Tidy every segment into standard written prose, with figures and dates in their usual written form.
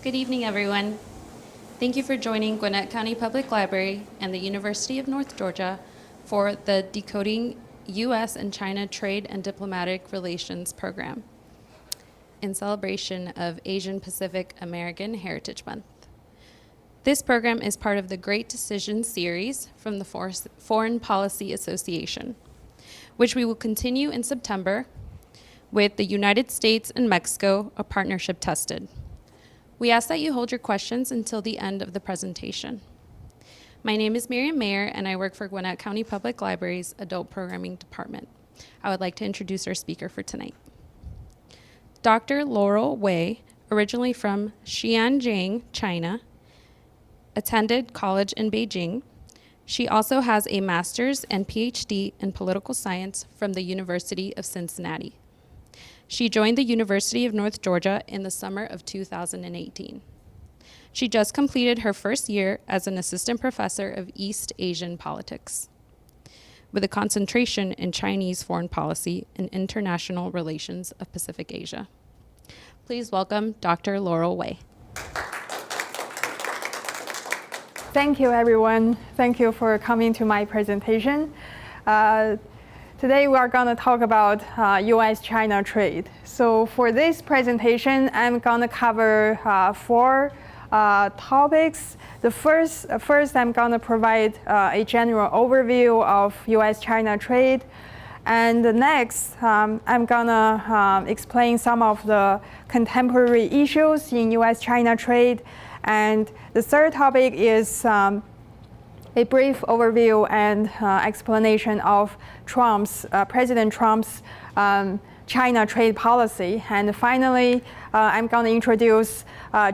Good evening, everyone. Thank you for joining Gwinnett County Public Library and the University of North Georgia for the Decoding U.S. and China Trade and Diplomatic Relations program in celebration of Asian Pacific American Heritage Month. This program is part of the Great Decisions series from the Foreign Policy Association, which we will continue in September with the United States and Mexico, a partnership tested. We ask that you hold your questions until the end of the presentation. My name is Miriam Mayer, and I work for Gwinnett County Public Library's Adult Programming Department. I would like to introduce our speaker for tonight. Dr. Laurel Wei, originally from Xianjiang, China, attended college in Beijing. She also has a master's and PhD in political science from the University of Cincinnati. She joined the University of North Georgia in the summer of 2018. She just completed her first year as an assistant professor of East Asian politics, with a concentration in Chinese foreign policy and international relations of Pacific Asia. Please welcome Dr. Laurel Wei. Thank you, everyone. Thank you for coming to my presentation. Today, we are going to talk about U.S.-China trade. So for this presentation, I'm going to cover four topics. The first I'm going to provide a general overview of U.S.-China trade. And the next, I'm going to explain some of the contemporary issues in U.S.-China trade. And the third topic is a brief overview and explanation of President Trump's China trade policy. And finally, I'm going to introduce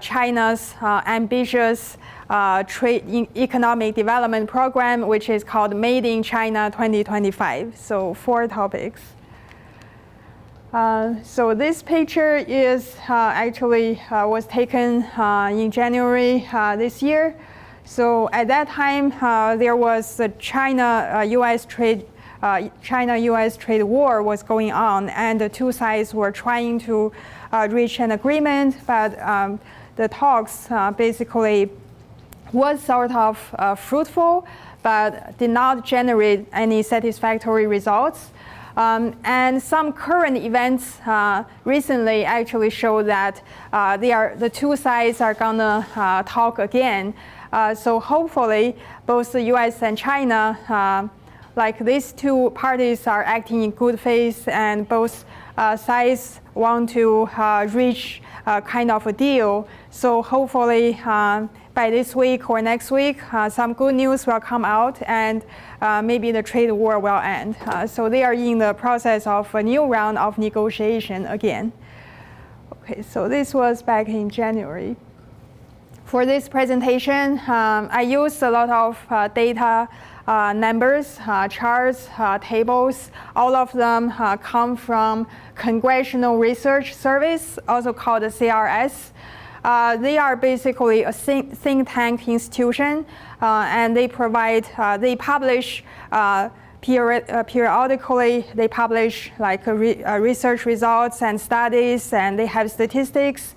China's ambitious economic development program, which is called Made in China 2025. So 4 topics. So this picture is actually was taken in January this year. So at that time, there was the China-U.S. trade war was going on, and the two sides were trying to reach an agreement, but the talks basically was sort of fruitful, but did not generate any satisfactory results. And some current events recently actually show that the two sides are gonna talk again. So hopefully, both the U.S. and China, like these two parties are acting in good faith, and both sides want to reach kind of a deal. So hopefully, by this week or next week, some good news will come out, and maybe the trade war will end. So they are in the process of a new round of negotiation again. Okay, so this was back in January. For this presentation, I used a lot of data, numbers, charts, tables. All of them come from Congressional Research Service, also called the CRS. They are basically a think tank institution, and they publish periodically. They publish like research results and studies, and they have statistics.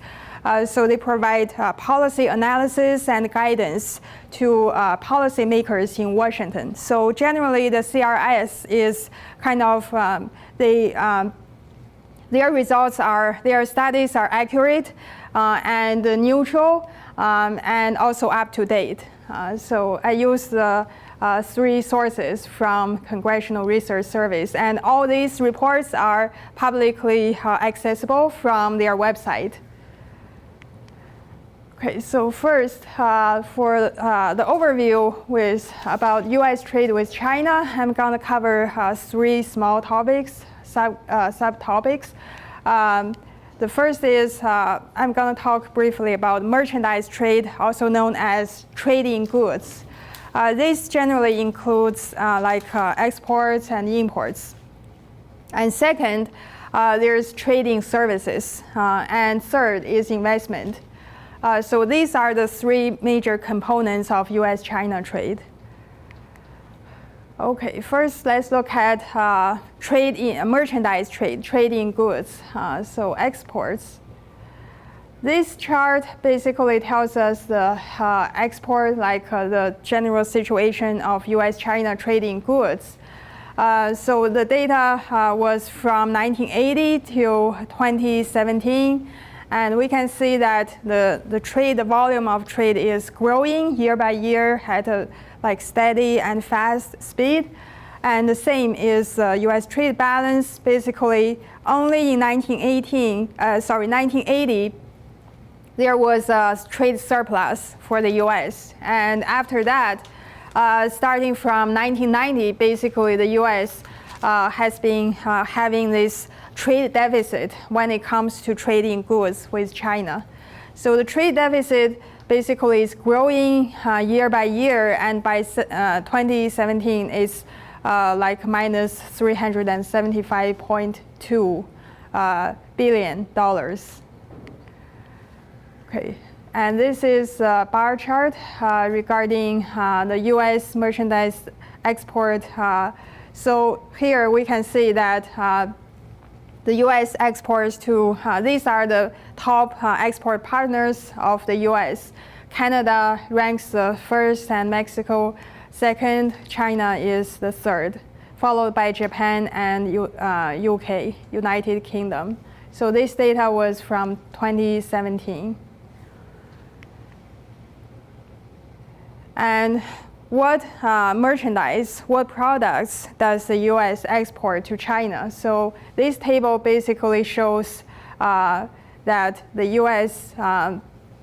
So they provide policy analysis and guidance to policymakers in Washington. So generally, the CRS is kind of their studies are accurate and neutral, and also up to date. So I use the 3 sources from Congressional Research Service, and all these reports are publicly accessible from their website. Okay, so first, for the overview about U.S. trade with China, I'm going to cover 3 small topics, subtopics. The first is I'm going to talk briefly about merchandise trade, also known as trading goods. This generally includes exports and imports. And second, there's trading services. And third is investment. So these are the 3 major components of U.S.-China trade. Okay, first let's look at merchandise trade, trading goods, so exports. This chart basically tells us the export, like the general situation of U.S.-China trading goods. So the data was from 1980 to 2017, and we can see that the volume of trade is growing year by year at a steady and fast speed. And the same is U.S. trade balance. Basically, only in 1980, there was a trade surplus for the U.S. And after that, starting from 1990, basically the U.S. Has been having this trade deficit when it comes to trading goods with China. So the trade deficit basically is growing year by year, and by 2017 it's minus $375.2 billion. Okay, and this is a bar chart regarding the U.S. merchandise export. So here we can see that the U.S. exports to, these are the top export partners of the U.S. Canada ranks the first and Mexico second. China is the third, followed by Japan and UK, United Kingdom. So this data was from 2017. And what merchandise, what products does the U.S. export to China? So this table basically shows that the U.S.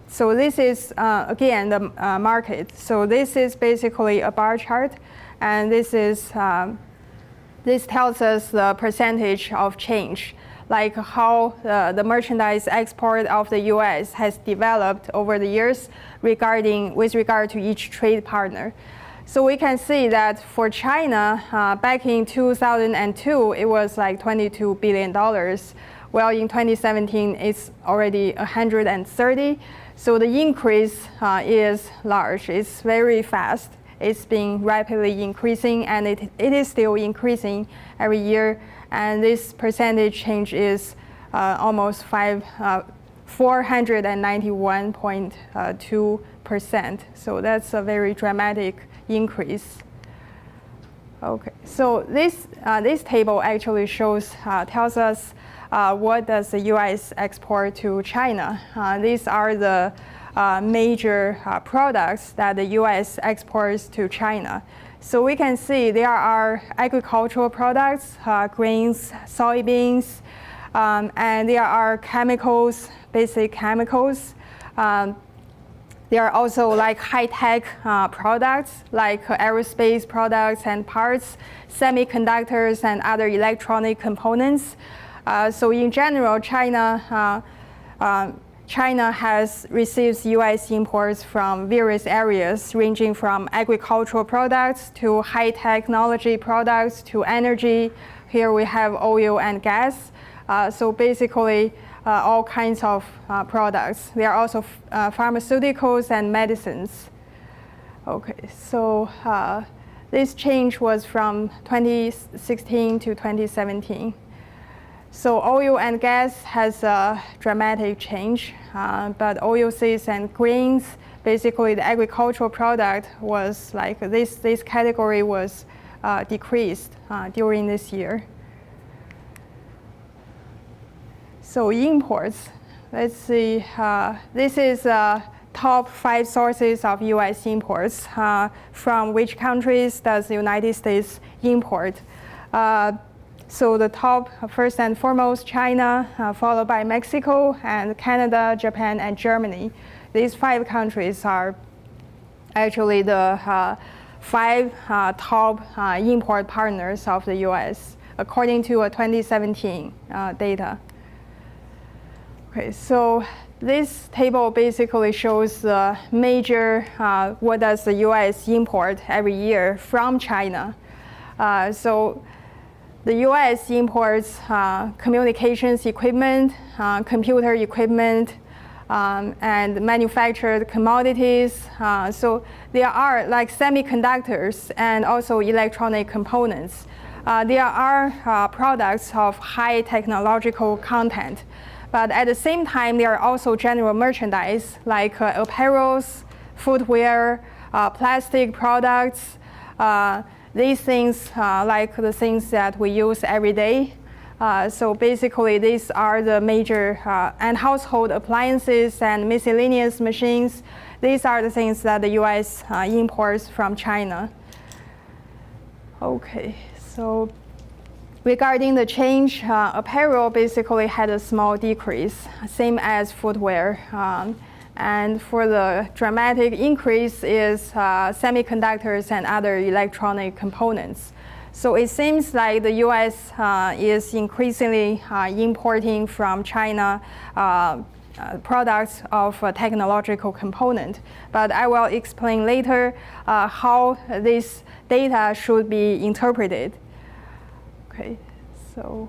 So this is, again, the market. So this is basically a bar chart, and this tells us the percentage of change, like how the merchandise export of the U.S. has developed over the years with regard to each trade partner. So we can see that for China, back in 2002, it was like $22 billion. Well, in 2017, it's already 130. So the increase is large. It's very fast. It's been rapidly increasing, and it is still increasing every year. And this percentage change is almost 491.2%. So that's a very dramatic increase. Okay, so this table actually tells us what does the U.S. export to China. These are the major products that the U.S. exports to China. So we can see there are agricultural products, grains, soybeans, and there are chemicals, basic chemicals. There are also like high-tech products, like aerospace products and parts, semiconductors, and other electronic components. So in general, China receives U.S. imports from various areas, ranging from agricultural products to high technology products to energy. Here we have oil and gas. So basically, all kinds of products. There are also pharmaceuticals and medicines. Okay, so this change was from 2016 to 2017. So oil and gas has a dramatic change, but oilseeds and grains, basically the agricultural product was like this category was decreased during this year. So imports, let's see, this is top 5 sources of U.S. imports. From which countries does the United States import? So the top, first and foremost, China, followed by Mexico, and Canada, Japan, and Germany. These 5 countries are actually the 5 top import partners of the U.S., according to a 2017 data. Okay, so this table basically shows the major, what does the U.S. import every year from China. So the U.S. imports communications equipment, computer equipment, and manufactured commodities. So there are like semiconductors and also electronic components. There are products of high technological content, But at the same time, there are also general merchandise like apparels, footwear, plastic products. These things like the things that we use every day. So basically, these are the major and household appliances and miscellaneous machines. These are the things that the U.S. Imports from China. Okay, so regarding the change, apparel basically had a small decrease, same as footwear. And for the dramatic increase is semiconductors and other electronic components. So it seems like the U.S. Is increasingly importing from China products of a technological component. But I will explain later how this data should be interpreted. Okay, so.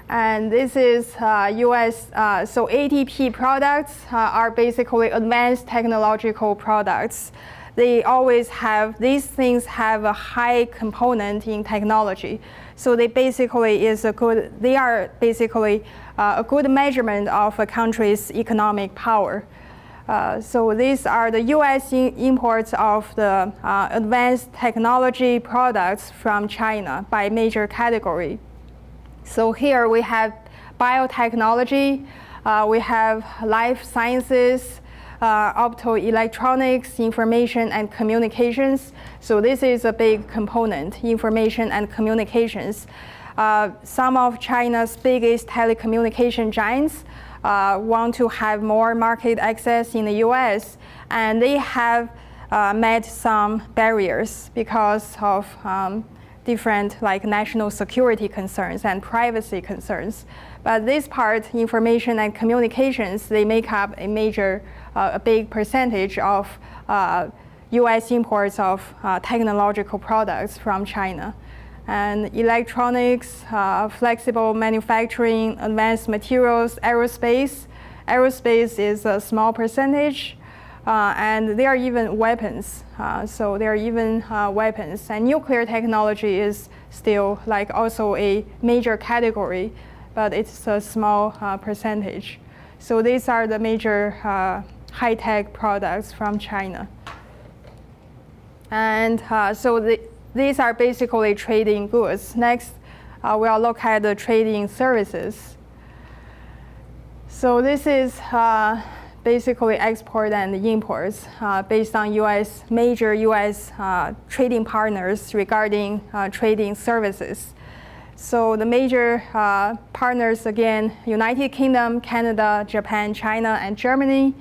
And this is US, so ATP products are basically advanced technological products. They always have, these things have a high component in technology. So they basically they are basically a good measurement of a country's economic power. So these are the US imports of the advanced technology products from China by major category. So here we have biotechnology, we have life sciences, optoelectronics, information and communications. So this is a big component, information and communications. Some of China's biggest telecommunication giants want to have more market access in the US, and they have met some barriers because of different like national security concerns and privacy concerns. But this part, information and communications, they make up a major, a big percentage of US imports of technological products from China. And electronics, flexible manufacturing, advanced materials, aerospace. Aerospace is a small percentage. And there are even weapons. So there are even weapons. And nuclear technology is still like also a major category, but it's a small percentage. So these are the major high-tech products from China. And so these are basically trading goods. Next, we'll look at the trading services. So this is basically export and imports based on major US trading partners regarding trading services. So the major partners, again, United Kingdom, Canada, Japan, China, and Germany.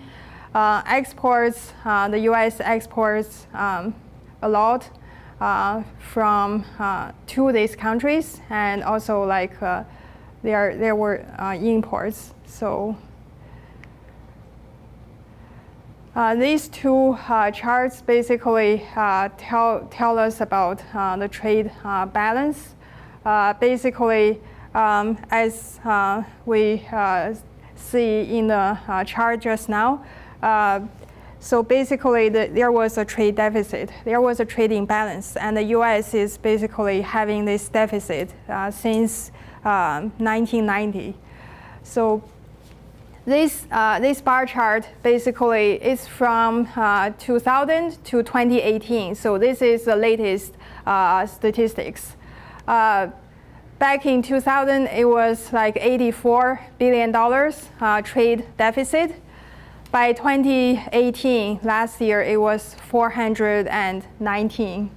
Exports, the US exports a lot from to these countries, and also like there were imports. So these two charts basically tell us about the trade balance. Basically, as we see in the chart just now, so basically there was a trade deficit. There was a trade imbalance, and the US is basically having this deficit since 1990. So this bar chart basically is from 2000 to 2018. So this is the latest statistics. Back in 2000, it was like $84 billion trade deficit. By 2018, last year, it was $419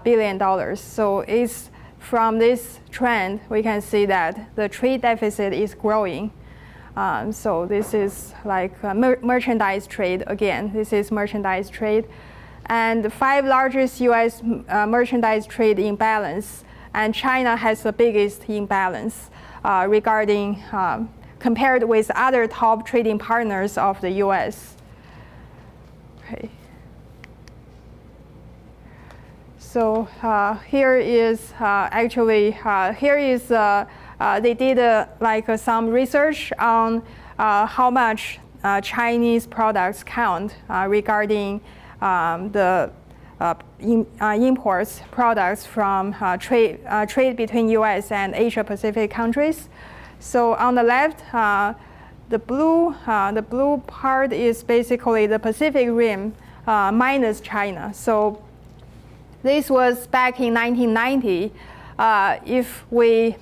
billion. So it's from this trend, we can see that the trade deficit is growing. So this is like merchandise trade. Again, this is merchandise trade. And the 5 largest US merchandise trade imbalance, and China has the biggest imbalance regarding compared with other top trading partners of the US. Okay. So here is they did like some research on how much Chinese products count regarding the imports products from trade between US and Asia Pacific countries. So on the left, the blue part is basically the Pacific Rim minus China. So this was back in 1990. If we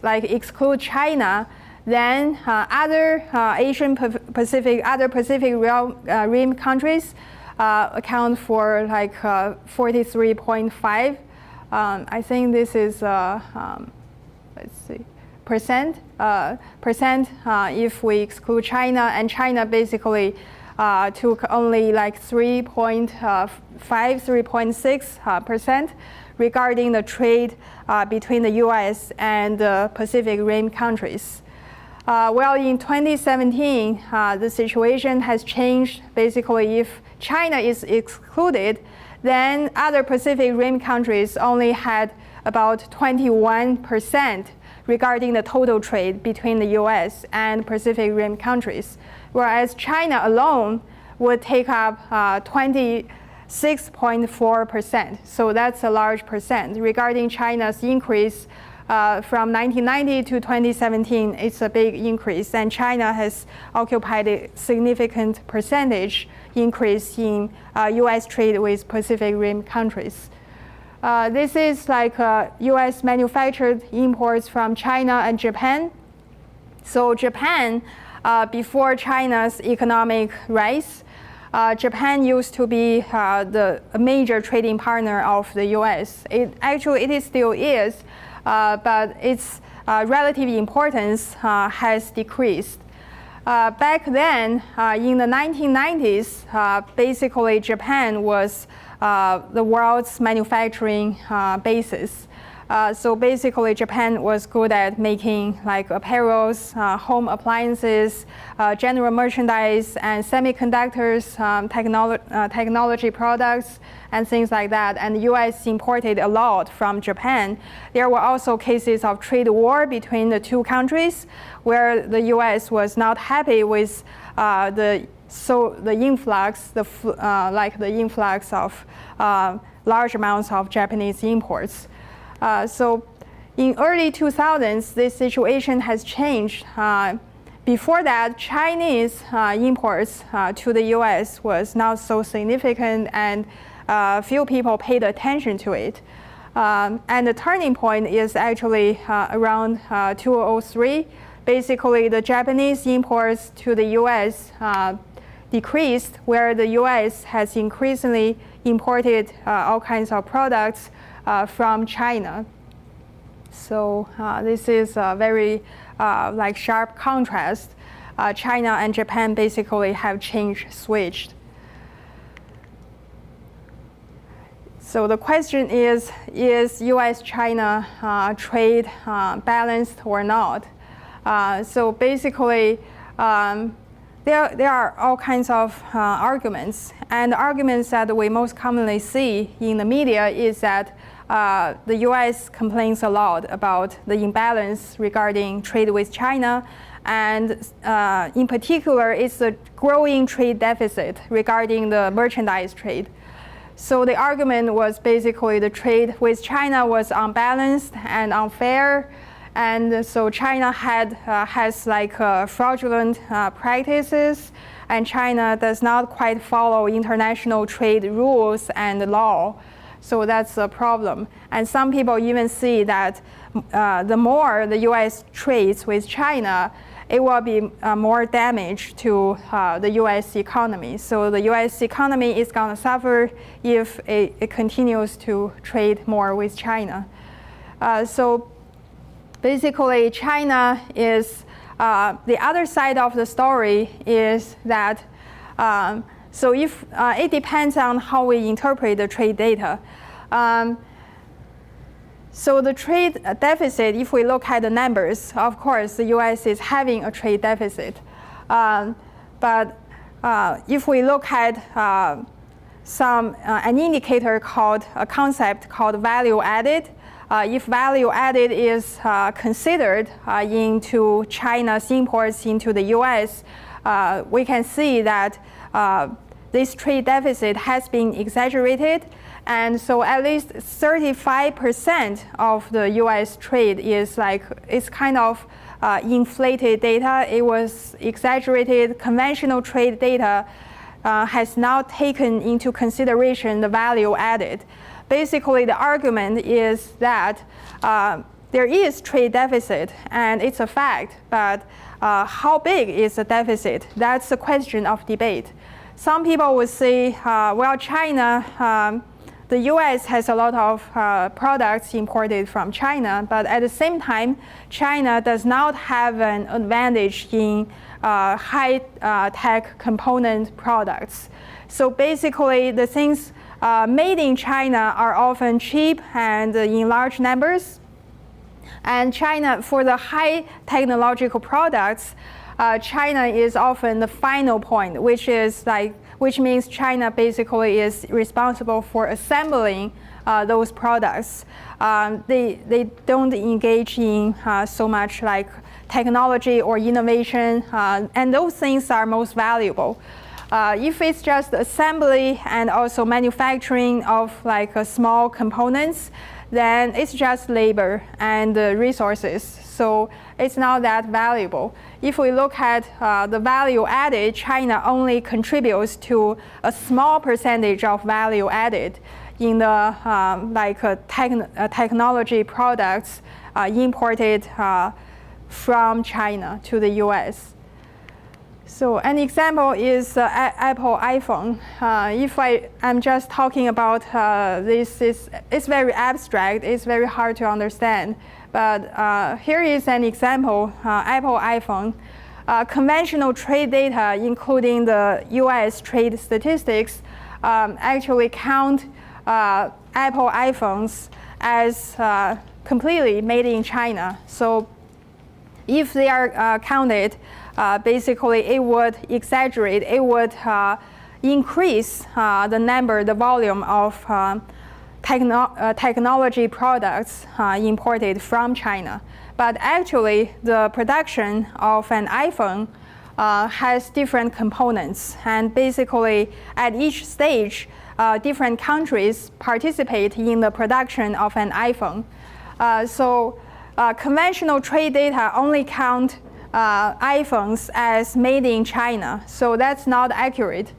exclude China, then other other Pacific Rim countries account for like 43.5. I think this is let's see, percent if we exclude China, and China basically took only like 3.6% regarding the trade between the U.S. and the Pacific Rim countries. Well, in 2017, the situation has changed. Basically, if China is excluded, then other Pacific Rim countries only had about 21% regarding the total trade between the U.S. and Pacific Rim countries, whereas China alone would take up 26.4%. So that's a large percent. Regarding China's increase from 1990 to 2017, it's a big increase, and China has occupied a significant percentage increase in U.S. trade with Pacific Rim countries. This is like U.S. manufactured imports from China and Japan. So Japan, before China's economic rise, Japan used to be a major trading partner of the U.S. It still is, but its relative importance has decreased. Back then, in the 1990s, basically Japan was the world's manufacturing basis. So basically, Japan was good at making like apparels, home appliances, general merchandise, and semiconductors, technology products, and things like that. And the U.S. imported a lot from Japan. There were also cases of trade war between the two countries, where the U.S. was not happy with the influx of large amounts of Japanese imports. So in early 2000s, this situation has changed. Before that, Chinese imports to the U.S. was not so significant, and few people paid attention to it. And the turning point is actually around 2003. Basically, the Japanese imports to the U.S. decreased, where the U.S. has increasingly imported all kinds of products from China. So this is a very sharp contrast. China and Japan basically have switched. So the question is U.S.-China trade balanced or not? So basically, there are all kinds of arguments. And the arguments that we most commonly see in the media is that the U.S. complains a lot about the imbalance regarding trade with China, and in particular, it's a growing trade deficit regarding the merchandise trade. So the argument was basically the trade with China was unbalanced and unfair, and so China has fraudulent practices, and China does not quite follow international trade rules and law. So that's a problem. And some people even see that the more the U.S. trades with China, it will be more damage to the U.S. economy. So the U.S. economy is going to suffer if it continues to trade more with China. So basically, China is the other side of the story is that so if it depends on how we interpret the trade data. So the trade deficit, if we look at the numbers, of course, the U.S. is having a trade deficit. But if we look at an indicator a concept called value added, if value added is considered into China's imports into the U.S., we can see that this trade deficit has been exaggerated. And so at least 35% of the U.S. trade is kind of inflated data. It was exaggerated. Conventional trade data has not taken into consideration the value added. Basically, the argument is that there is trade deficit, and it's a fact, but how big is the deficit? That's a question of debate. Some people would say, well, China, the US has a lot of products imported from China, but at the same time, China does not have an advantage in high-tech component products. So basically, the things made in China are often cheap and in large numbers. And China, for the high technological products, China is often the final point, which means China basically is responsible for assembling those products. They don't engage in so much like technology or innovation, and those things are most valuable. If it's just assembly and also manufacturing of like small components, then it's just labor and resources. So it's not that valuable. If we look at the value added, China only contributes to a small percentage of value added in the technology products imported from China to the US. So an example is Apple iPhone. If I'm just talking about it's very abstract, it's very hard to understand. But here is an example, Apple iPhone. Conventional trade data, including the US trade statistics, actually count Apple iPhones as completely made in China. So if they are counted, basically it would exaggerate, it would increase the volume of technology products imported from China. But actually, the production of an iPhone has different components, and basically at each stage, different countries participate in the production of an iPhone. So conventional trade data only count iPhones as made in China, so that's not accurate.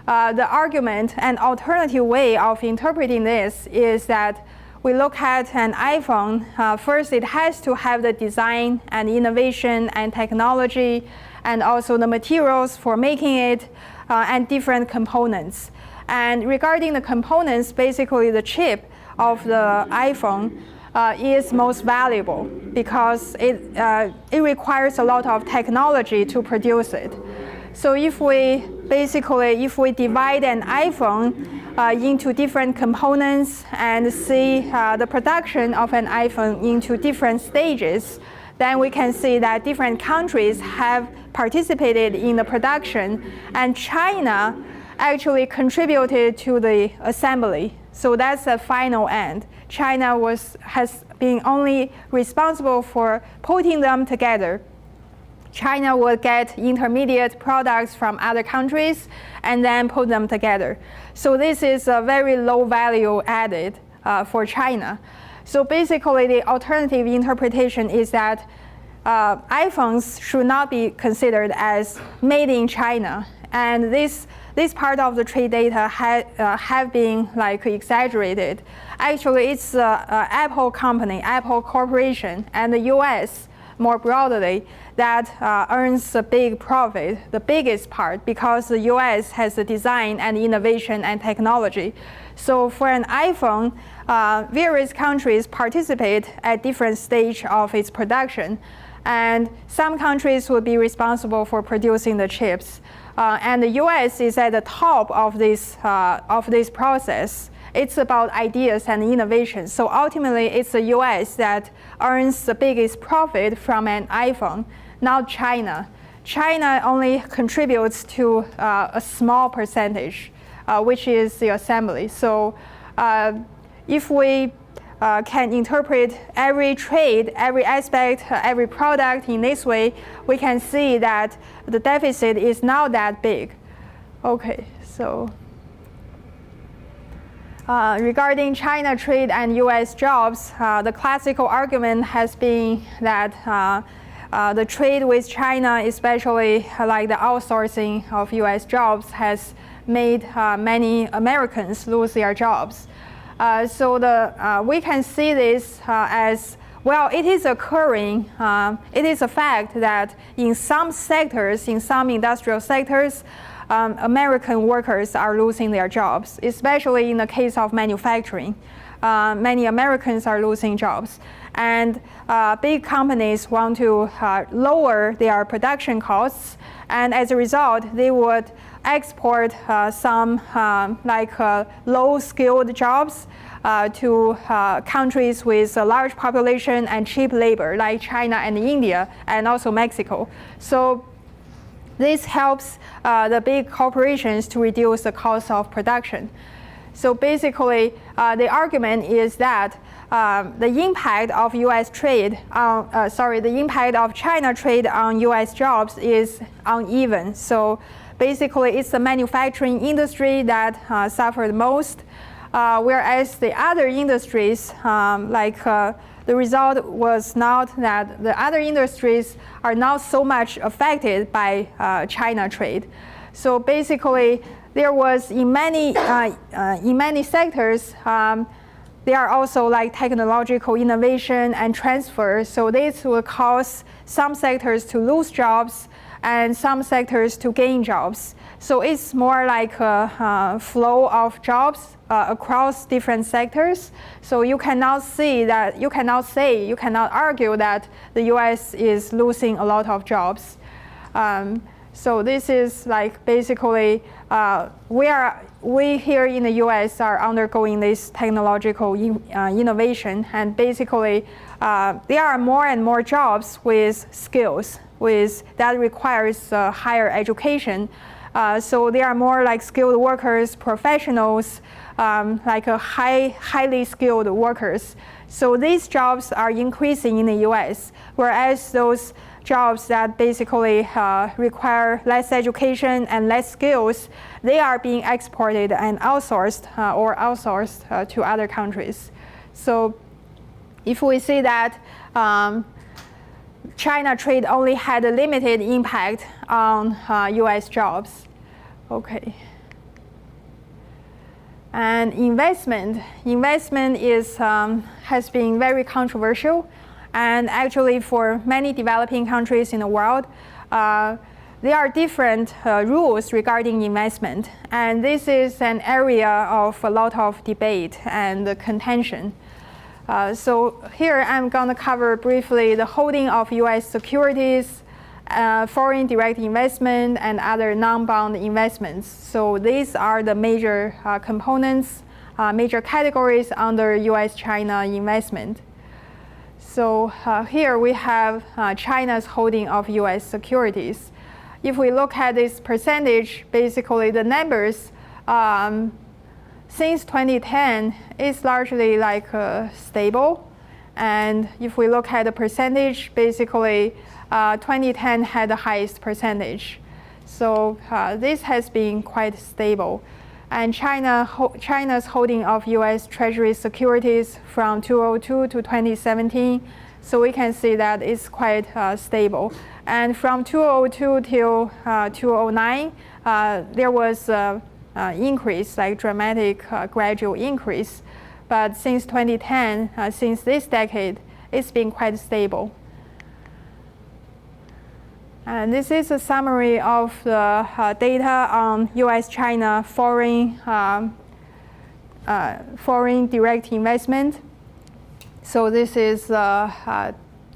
The argument, an alternative way of interpreting this is that we look at an iPhone, first it has to have the design and innovation and technology and also the materials for making it and different components. And regarding the components, basically the chip of the iPhone is most valuable because it requires a lot of technology to produce it. So if we divide an iPhone into different components and see the production of an iPhone into different stages, then we can see that different countries have participated in the production, and China actually contributed to the assembly. So that's the final end. China has been only responsible for putting them together. China would get intermediate products from other countries and then put them together. So this is a very low value added for China. So basically the alternative interpretation is that iPhones should not be considered as made in China. And this part of the trade data have been like exaggerated. Actually, it's Apple company, Apple Corporation, and the US more broadly that earns a big profit, the biggest part, because the US has the design and innovation and technology. So for an iPhone, various countries participate at different stage of its production. And some countries will be responsible for producing the chips. And the US is at the top of this process. It's about ideas and innovation. So ultimately, it's the US that earns the biggest profit from an iPhone, not China. China only contributes to a small percentage, which is the assembly. So if we can interpret every trade, every aspect, every product in this way, we can see that the deficit is not that big. Okay, so regarding China trade and US jobs, the classical argument has been that the trade with China, especially like the outsourcing of US jobs, has made many Americans lose their jobs. So we can see this as, well, it is occurring. It is a fact that in some sectors, in some industrial sectors, American workers are losing their jobs, especially in the case of manufacturing. Many Americans are losing jobs. And big companies want to lower their production costs, and as a result, they would export some low-skilled jobs to countries with a large population and cheap labor, like China and India, and also Mexico. So this helps the big corporations to reduce the cost of production. So basically, the argument is that the impact of U.S. trade, the impact of China trade on U.S. jobs is uneven. So basically, it's the manufacturing industry that suffered most, whereas the other industries, the result was not that the other industries are not so much affected by China trade. So basically, there was in many sectors, there are also like technological innovation and transfer. So this will cause some sectors to lose jobs and some sectors to gain jobs. So it's more like a flow of jobs across different sectors. So you cannot argue that the US is losing a lot of jobs. So this is like basically we here in the US are undergoing this technological innovation, and basically there are more and more jobs with skills that requires higher education. So there are more like skilled workers, professionals, highly skilled workers. So these jobs are increasing in the US, whereas those jobs that basically require less education and less skills, they are being exported and outsourced to other countries. So if we see that China trade only had a limited impact on US jobs. Okay. And investment is, has been very controversial. And actually, for many developing countries in the world, there are different rules regarding investment. And this is an area of a lot of debate and contention. So here I'm going to cover briefly the holding of US securities, foreign direct investment, and other non-bond investments. So these are the major components, major categories under US-China investment. So here we have China's holding of US securities. If we look at this percentage, basically the numbers since 2010 is largely like stable. And if we look at the percentage, basically 2010 had the highest percentage. So this has been quite stable. And China's holding of US Treasury securities from 2002 to 2017, so we can see that it's quite stable. And from 2002 till 2009, there was increase, like dramatic gradual increase. But since 2010, since this decade, it's been quite stable. And this is a summary of the data on US-China foreign direct investment. So this is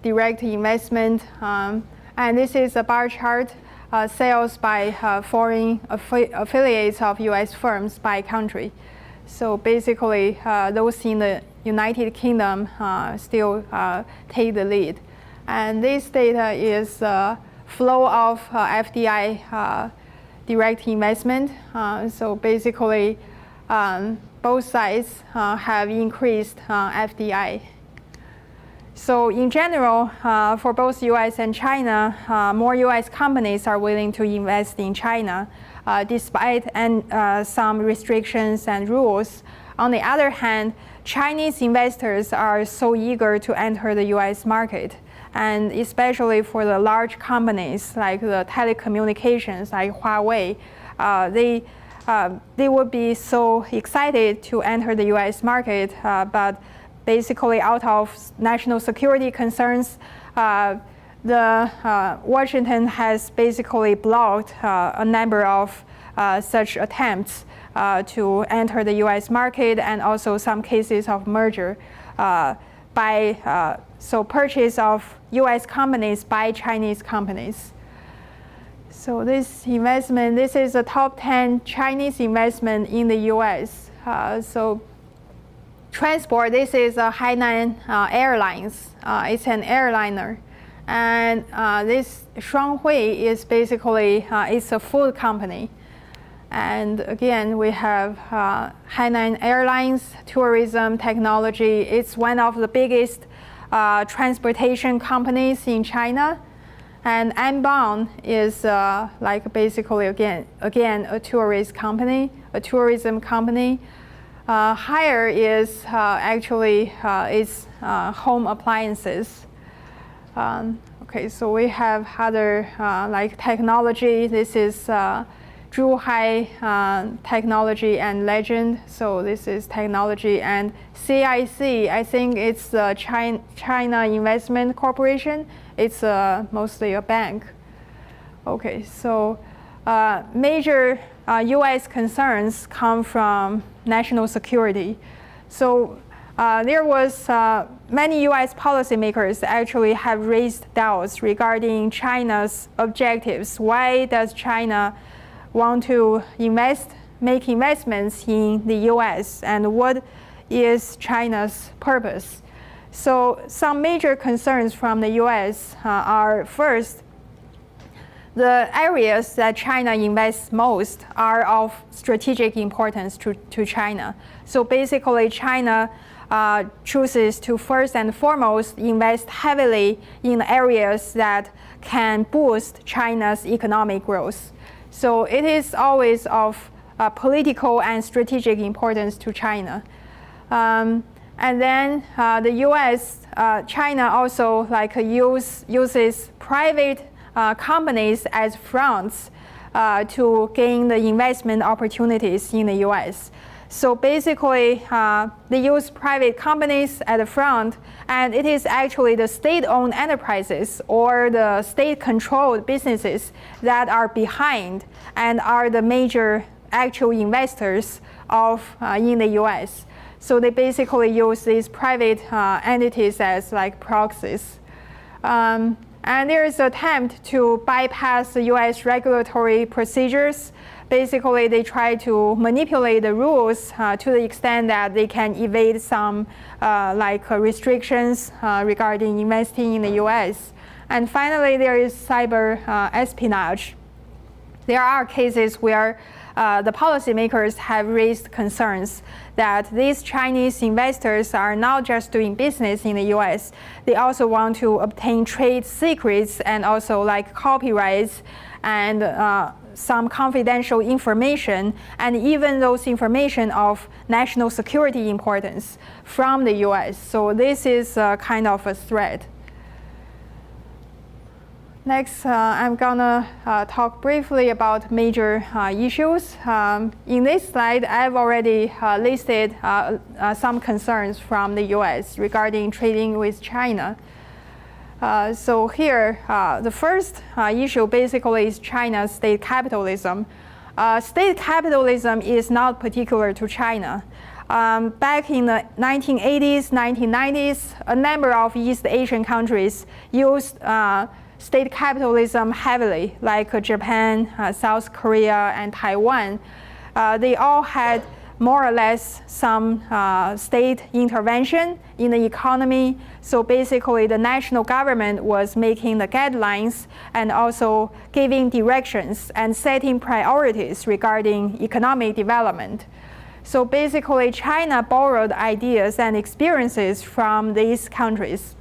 direct investment, and this is a bar chart, sales by foreign affiliates of US firms by country. So basically, those in the United Kingdom still take the lead. And this data is flow of FDI direct investment. So basically, both sides have increased FDI. So in general, for both US and China, more US companies are willing to invest in China, despite some restrictions and rules. On the other hand, Chinese investors are so eager to enter the US market. and especially for the large companies like the telecommunications, like Huawei, they would be so excited to enter the U.S. market, but basically out of national security concerns, Washington has basically blocked a number of such attempts to enter the U.S. market, and also some cases of merger so purchase of U.S. companies by Chinese companies. So this investment, this is the top 10 Chinese investment in the U.S. So transport, this is Hainan Airlines. It's an airliner. And this Shuanghui is basically, it's a food company. And again, we have Hainan Airlines, tourism, technology. It's one of the biggest transportation companies in China. And Anbang is like basically, again, a tourist company, a tourism company. Haier is actually is home appliances. Okay, so we have other like technology. This is Zhuhai Technology and Legend. So this is technology, and CIC, I think it's the China Investment Corporation. It's mostly a bank. Okay, so major U.S. concerns come from national security. So there was many U.S. policymakers actually have raised doubts regarding China's objectives. Why does China want to make investments in the U.S., and what is China's purpose? So some major concerns from the U.S. are, first, the areas that China invests most are of strategic importance to China. So basically, China chooses to first and foremost invest heavily in areas that can boost China's economic growth. So it is always of political and strategic importance to China. And then the U.S., China also like uses private companies as fronts to gain the investment opportunities in the U.S. So basically, they use private companies at the front, and it is actually the state-owned enterprises or the state-controlled businesses that are behind and are the major actual investors in the U.S. So they basically use these private entities as like proxies. And there is an attempt to bypass the U.S. regulatory procedures. Basically, they try to manipulate the rules to the extent that they can evade some restrictions regarding investing in the U.S. And finally, there is cyber espionage. There are cases where the policymakers have raised concerns that these Chinese investors are not just doing business in the U.S., they also want to obtain trade secrets and also like copyrights and some confidential information, and even those information of national security importance from the U.S. So this is kind of a threat. Next, I'm gonna talk briefly about major issues. In this slide, I've already listed some concerns from the U.S. regarding trading with China. So here, the first issue basically is China's state capitalism. State capitalism is not particular to China. Back in the 1980s, 1990s, a number of East Asian countries used state capitalism heavily, like Japan, South Korea, and Taiwan. They all had more or less some state intervention in the economy. So basically, the national government was making the guidelines and also giving directions and setting priorities regarding economic development. So basically, China borrowed ideas and experiences from these countries.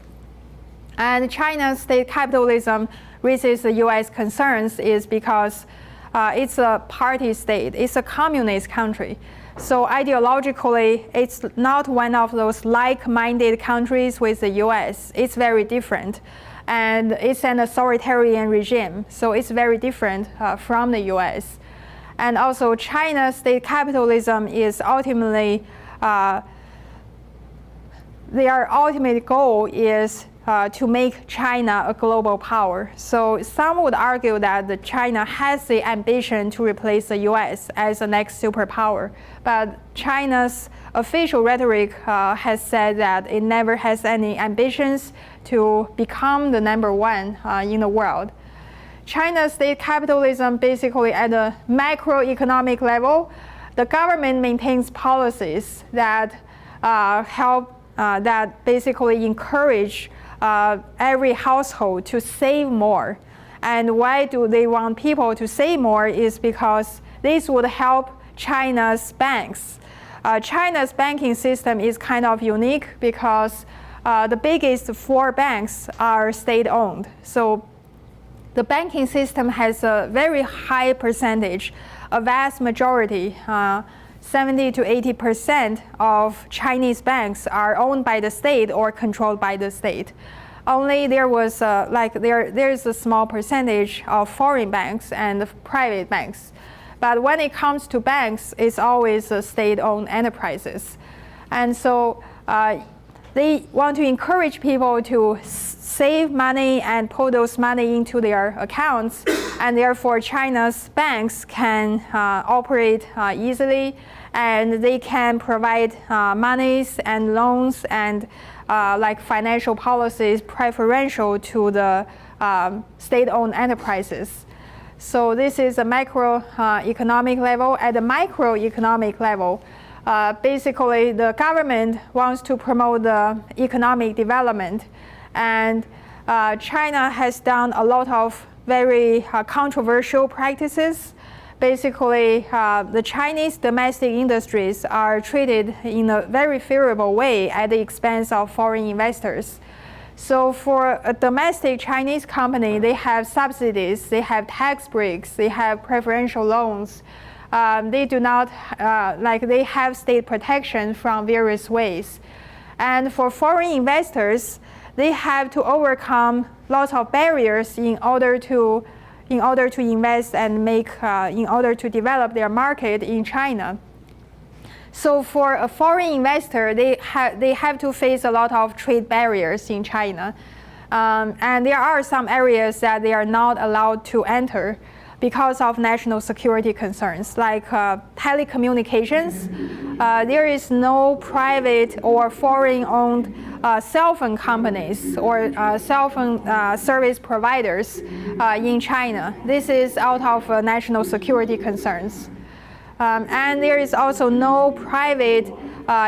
And China's state capitalism raises the U.S. concerns is because it's a party state, it's a communist country. So ideologically, it's not one of those like-minded countries with the U.S. It's very different. and it's an authoritarian regime. So it's very different from the US. And also China's state capitalism is ultimately, their ultimate goal is to make China a global power. So some would argue that China has the ambition to replace the US as the next superpower. But China's official rhetoric has said that it never has any ambitions to become the #1 in the world. China's state capitalism, basically at a macroeconomic level, the government maintains policies that that basically encourage every household to save more. And why do they want people to save more is because this would help China's banks. China's banking system is kind of unique because the biggest 4 banks are state-owned. So the banking system has a very high percentage, a vast majority, 70 to 80% of Chinese banks are owned by the state or controlled by the state. Only there was there's a small percentage of foreign banks and private banks. But when it comes to banks, it's always state-owned enterprises. And so they want to encourage people to save money and put those money into their accounts, and therefore China's banks can operate easily, and they can provide monies and loans and like financial policies preferential to the state-owned enterprises. So this is a macroeconomic level. At the microeconomic level, basically the government wants to promote the economic development, and China has done a lot of very controversial practices. Basically, the Chinese domestic industries are treated in a very favorable way at the expense of foreign investors. So for a domestic Chinese company, they have subsidies, they have tax breaks, they have preferential loans. They do not, they have state protection from various ways. And for foreign investors, they have to overcome lots of barriers in order to invest and in order to develop their market in China. So for a foreign investor, they have to face a lot of trade barriers in China. And there are some areas that they are not allowed to enter because of national security concerns, like telecommunications. There is no private or foreign-owned cell phone companies or cell phone service providers in China. This is out of national security concerns. And there is also no private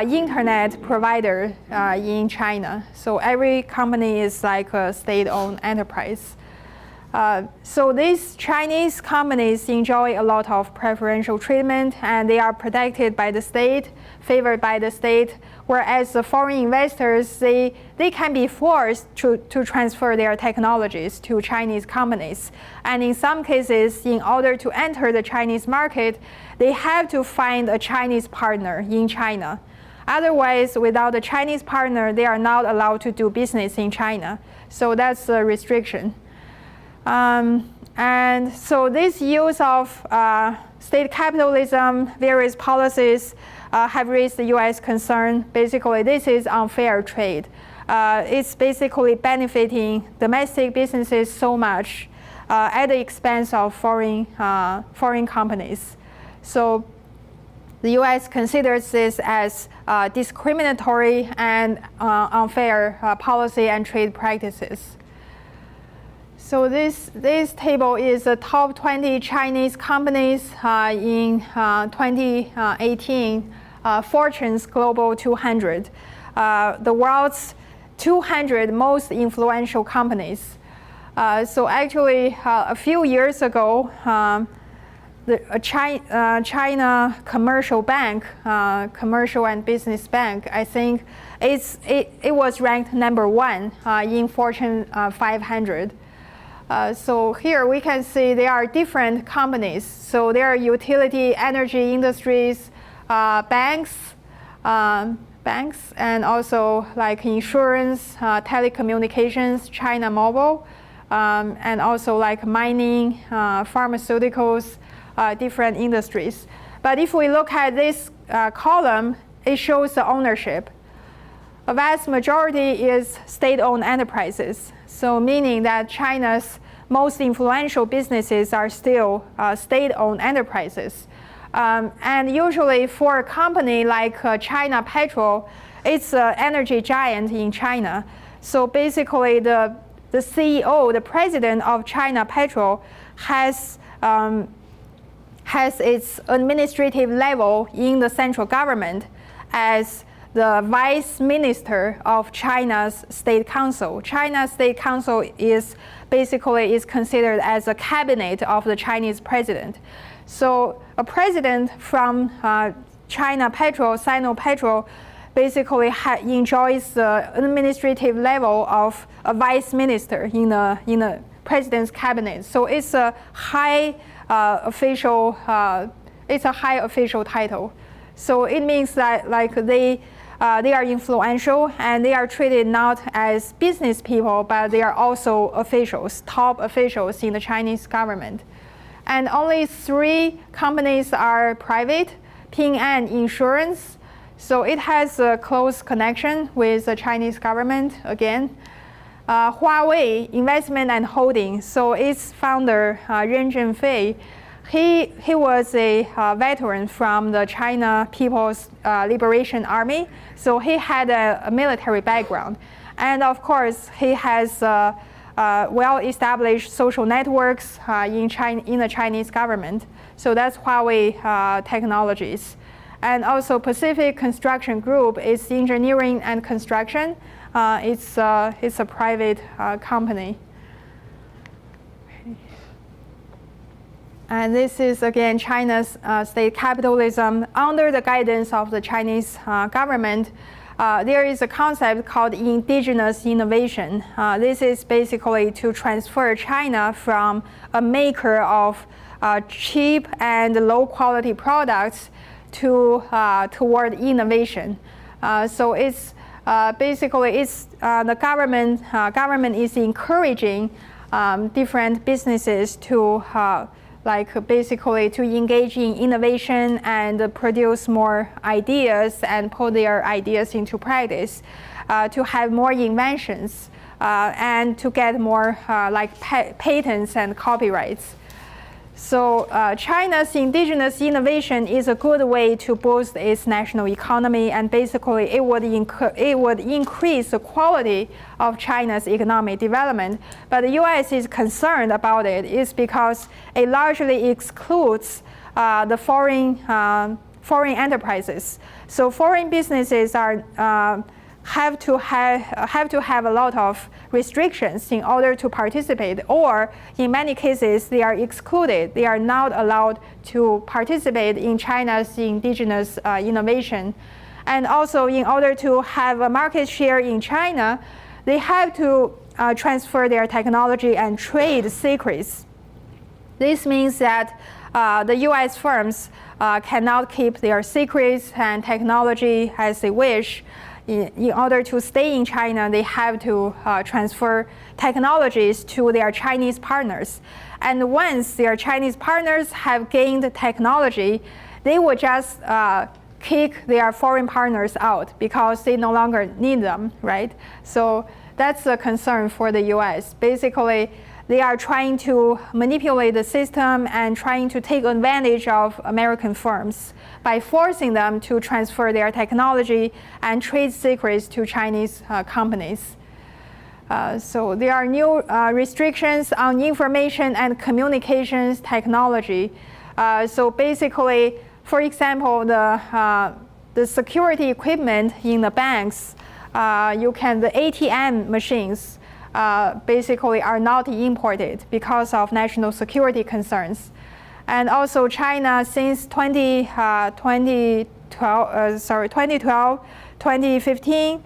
internet provider in China. So every company is like a state-owned enterprise. So these Chinese companies enjoy a lot of preferential treatment, and they are protected by the state, favored by the state, whereas the foreign investors, they can be forced to transfer their technologies to Chinese companies. And in some cases, in order to enter the Chinese market, they have to find a Chinese partner in China. Otherwise, without a Chinese partner, they are not allowed to do business in China. So that's a restriction. And so this use of state capitalism, various policies have raised the US concern. Basically, this is unfair trade. It's basically benefiting domestic businesses so much at the expense of foreign companies. So the US considers this as discriminatory and unfair policy and trade practices. So this table is the top 20 Chinese companies in 2018, Fortune's Global 200, the world's 200 most influential companies. So actually, a few years ago, the China Commercial Bank, Commercial and Business Bank, I think it was ranked #1 in Fortune 500. So here we can see there are different companies. So there are utility, energy industries, banks, banks, and also like insurance, telecommunications, China Mobile, and also like mining, pharmaceuticals, different industries. But if we look at this column, it shows the ownership. A vast majority is state-owned enterprises. So meaning that China's most influential businesses are still state-owned enterprises. And usually for a company like China Petrol, it's an energy giant in China. So basically the CEO, the president of China Petrol has its administrative level in the central government as the vice minister of China's state council. China's state council is considered as a cabinet of the Chinese president. So a president from China Petrol, Sinopetrol, basically enjoys the administrative level of a vice minister in the president's cabinet. So it's a high official title. So it means that like they are influential and they are treated not as business people, but they are also officials, top officials in the Chinese government. And only 3 companies are private. Ping An Insurance, so it has a close connection with the Chinese government again. Huawei Investment and Holding, so its founder, Ren Zhengfei, he was a veteran from the China People's Liberation Army, so he had a military background. And of course, he has well-established social networks in the Chinese government. So that's Huawei Technologies. And also Pacific Construction Group is engineering and construction. It's a private company. And this is again China's state capitalism under the guidance of the Chinese government. There is a concept called indigenous innovation. This is basically to transfer China from a maker of cheap and low quality products to toward innovation. So it's the government is encouraging different businesses to to engage in innovation and produce more ideas and put their ideas into practice, to have more inventions and to get more patents and copyrights. So China's indigenous innovation is a good way to boost its national economy, and basically it would increase the quality of China's economic development. But the U.S. is concerned about it is because it largely excludes the foreign enterprises. So foreign businesses have to have a lot of restrictions in order to participate, or in many cases they are excluded. They are not allowed to participate in China's indigenous innovation. And also, in order to have a market share in China, they have to transfer their technology and trade secrets. This means that the U.S. firms cannot keep their secrets and technology as they wish. In order to stay in China, they have to transfer technologies to their Chinese partners. And once their Chinese partners have gained technology, they will just kick their foreign partners out because they no longer need them, right? So that's a concern for the US. Basically, they are trying to manipulate the system and trying to take advantage of American firms by forcing them to transfer their technology and trade secrets to Chinese companies. So there are new restrictions on information and communications technology. So basically, for example, the security equipment in the banks, the ATM machines, basically are not imported because of national security concerns. And also China, since 2015,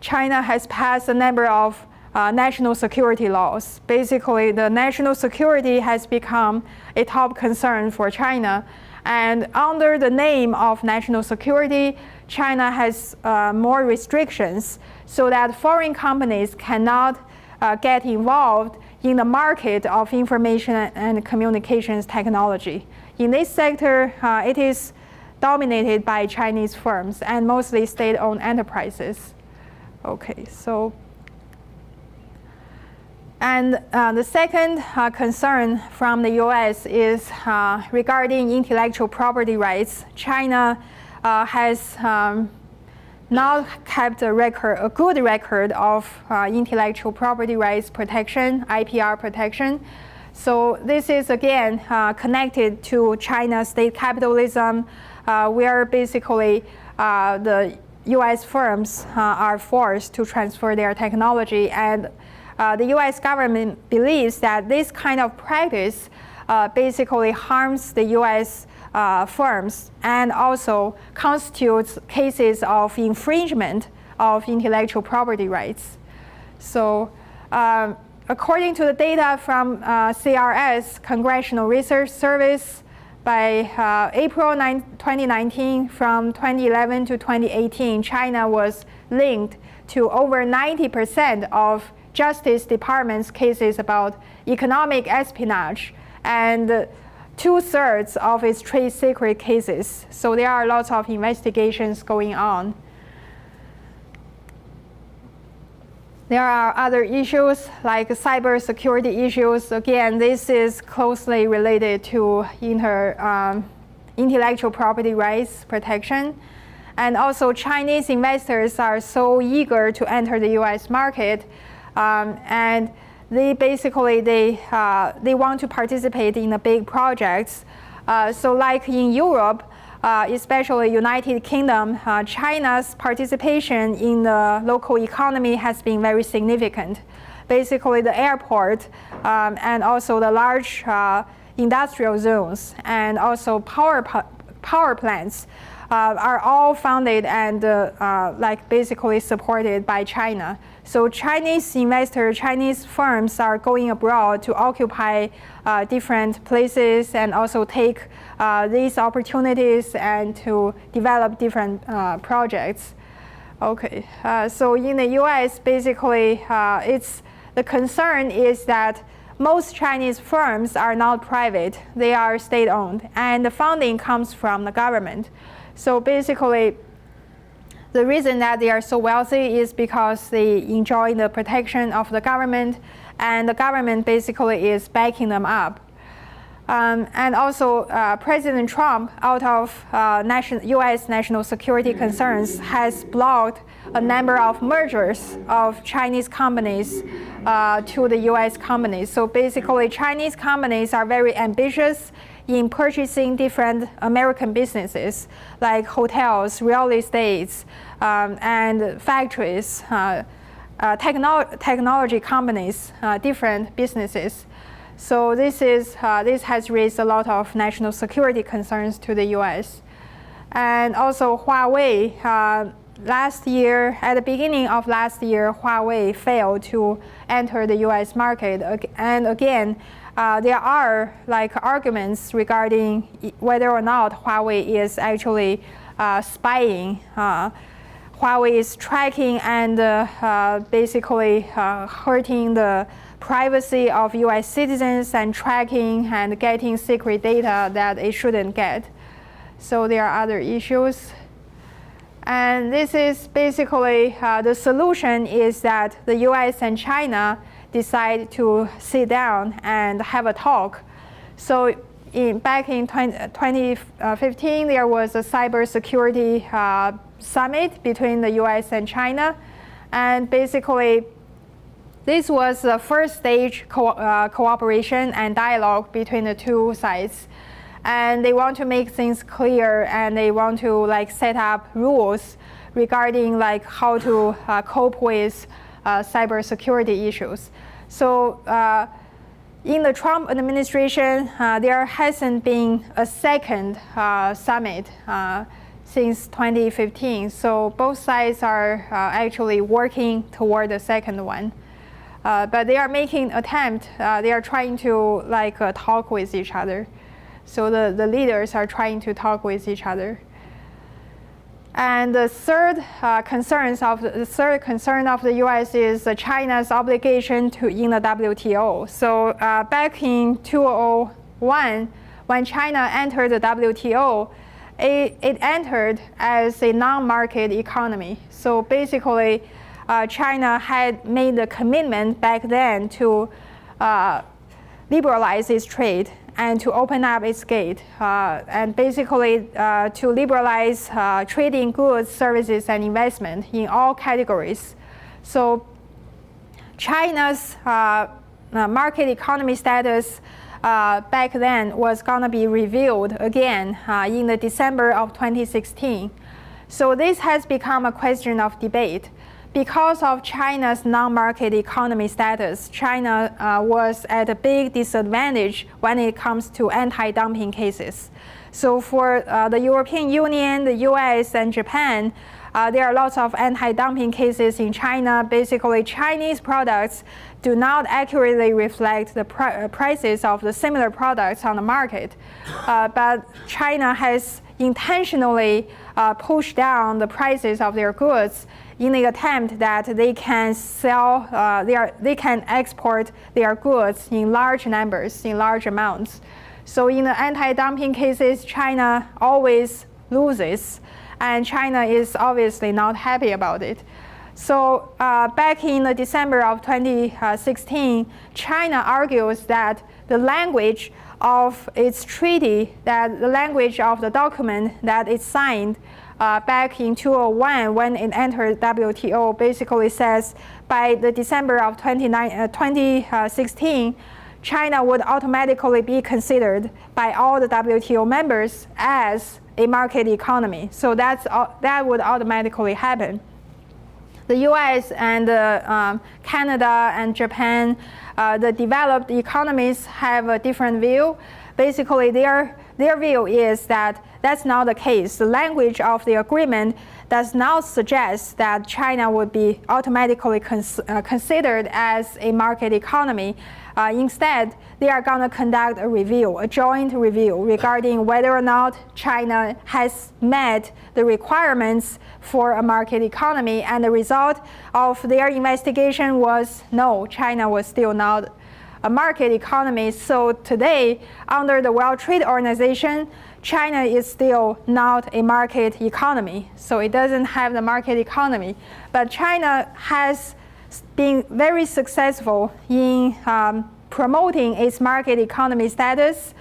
China has passed a number of national security laws. Basically, the national security has become a top concern for China. And under the name of national security, China has more restrictions so that foreign companies cannot get involved in the market of information and communications technology. In this sector, it is dominated by Chinese firms and mostly state-owned enterprises. Okay, so. And the second concern from the US is regarding intellectual property rights. China has not kept a good record of intellectual property rights protection, IPR protection. So this is again connected to China's state capitalism, where basically the US firms are forced to transfer their technology, and the US government believes that this kind of practice basically harms the US firms and also constitutes cases of infringement of intellectual property rights. So according to the data from CRS, Congressional Research Service, by April 2019, from 2011 to 2018, China was linked to over 90% of Justice Department's cases about economic espionage and 2/3 of its trade secret cases. So there are lots of investigations going on. There are other issues like cybersecurity issues. Again, this is closely related to intellectual property rights protection. And also Chinese investors are so eager to enter the US market, and they basically, they want to participate in the big projects. So like in Europe, especially United Kingdom, China's participation in the local economy has been very significant. Basically the airport and also the large industrial zones and also power plants are all funded and like basically supported by China. So Chinese investors, Chinese firms are going abroad to occupy different places and also take these opportunities and to develop different projects. Okay, so in the US, basically, the concern is that most Chinese firms are not private, they are state-owned, and the funding comes from the government. So basically, the reason that they are so wealthy is because they enjoy the protection of the government, and the government basically is backing them up. And also, President Trump, out of US national security concerns, has blocked a number of mergers of Chinese companies to the US companies. So basically, Chinese companies are very ambitious in purchasing different American businesses like hotels, real estates, and factories, technology companies, different businesses. So this has raised a lot of national security concerns to the US. And also Huawei, last year, at the beginning of last year, Huawei failed to enter the US market. And again, there are like arguments regarding whether or not Huawei is actually spying. Huawei is tracking and basically hurting the privacy of US citizens and tracking and getting secret data that it shouldn't get. So there are other issues. And this is basically the solution is that the US and China decide to sit down and have a talk. So back in 2015, there was a cybersecurity summit between the US and China. And basically, this was the first stage cooperation and dialogue between the two sides. And they want to make things clear, and they want to like set up rules regarding like how to cope with cybersecurity issues. So in the Trump administration, there hasn't been a second summit since 2015. So both sides are actually working toward the second one. But they are making attempt, they are trying to like talk with each other. So the leaders are trying to talk with each other. And the third concern of the U.S. is China's obligation in the WTO. So back in 2001, when China entered the WTO, it entered as a non-market economy. So basically, China had made the commitment back then to liberalize its trade and to open up its gate, and basically to liberalize trading goods, services, and investment in all categories. So China's market economy status back then was going to be reviewed again in the December of 2016. So this has become a question of debate. Because of China's non-market economy status, China was at a big disadvantage when it comes to anti-dumping cases. So for the European Union, the US, and Japan, there are lots of anti-dumping cases in China. Basically, Chinese products do not accurately reflect the prices of the similar products on the market. But China has intentionally pushed down the prices of their goods in the attempt that they can they can export their goods in large numbers, in large amounts. So in the anti-dumping cases, China always loses, and China is obviously not happy about it. So back in the December of 2016, China argues that the language of its treaty, that the language of the document that it signed back in 2001 when it entered WTO basically says by the December of 2016, China would automatically be considered by all the WTO members as a market economy. So that would automatically happen. The US and Canada and Japan, the developed economies have a different view. Basically, their view is that that's not the case. The language of the agreement does not suggest that China would be automatically considered as a market economy. Instead, they are going to conduct a review, a joint review regarding whether or not China has met the requirements for a market economy. And the result of their investigation was no, China was still not a market economy. So today, under the World Trade Organization, China is still not a market economy. So it doesn't have the market economy. But China has been very successful in promoting its market economy status.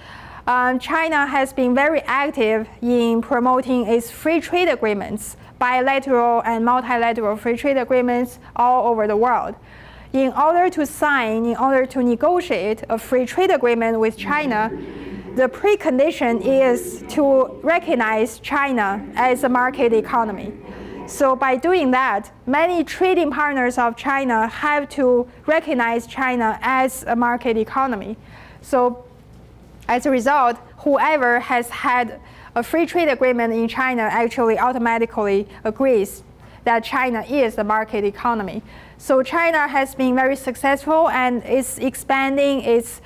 China has been very active in promoting its free trade agreements, bilateral and multilateral free trade agreements all over the world. In order to negotiate a free trade agreement with China, the precondition is to recognize China as a market economy. So by doing that, many trading partners of China have to recognize China as a market economy. So as a result, whoever has had a free trade agreement in China actually automatically agrees that China is a market economy. So China has been very successful and is expanding its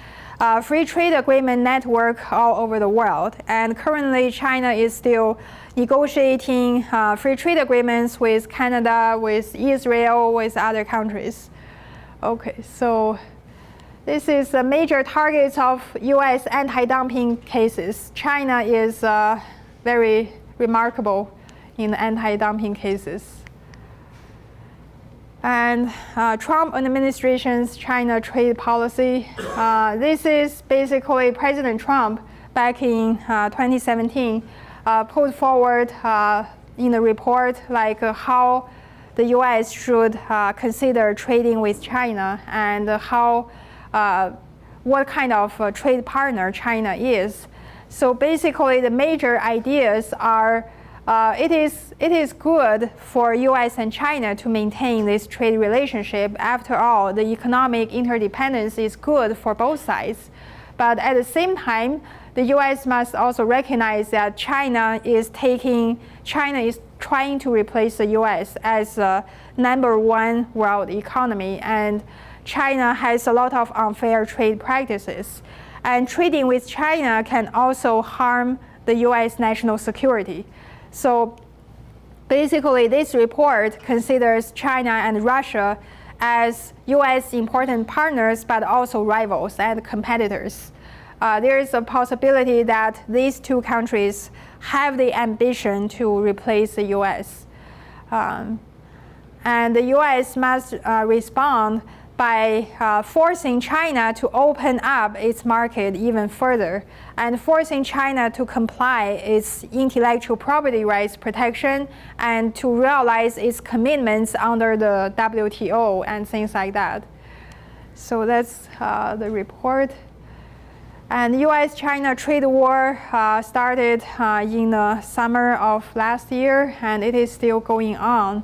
free trade agreement network all over the world. And currently, China is still negotiating free trade agreements with Canada, with Israel, with other countries. Okay, so this is the major targets of US anti-dumping cases. China is very remarkable in anti-dumping cases. And Trump administration's China trade policy. This is basically President Trump back in 2017 put forward in the report like how the US should consider trading with China and how what kind of trade partner China is. So basically the major ideas are it is good for US and China to maintain this trade relationship. After all, the economic interdependence is good for both sides. But at the same time, the US must also recognize that China is trying to replace the US as the #1 world economy, and China has a lot of unfair trade practices. And trading with China can also harm the US national security. So basically, this report considers China and Russia as US important partners, but also rivals and competitors. There is a possibility that these two countries have the ambition to replace the US. And the US must respond by forcing China to open up its market even further and forcing China to comply its intellectual property rights protection and to realize its commitments under the WTO and things like that. So that's the report. And US-China trade war started in the summer of last year, and it is still going on.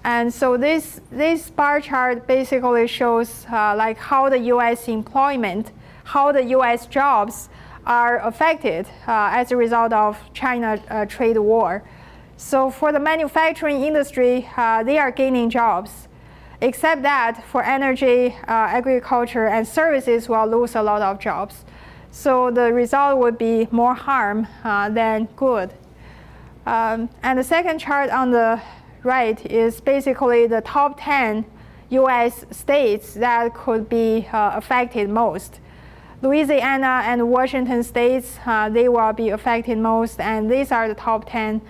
And so this bar chart basically shows like how the U.S. employment, how the U.S. jobs are affected as a result of China trade war. So for the manufacturing industry, they are gaining jobs, except that for energy, agriculture, and services will lose a lot of jobs. So the result would be more harm than good. And the second chart on the right is basically the top 10 U.S. states that could be affected most. Louisiana and Washington states, they will be affected most, and these are the top 10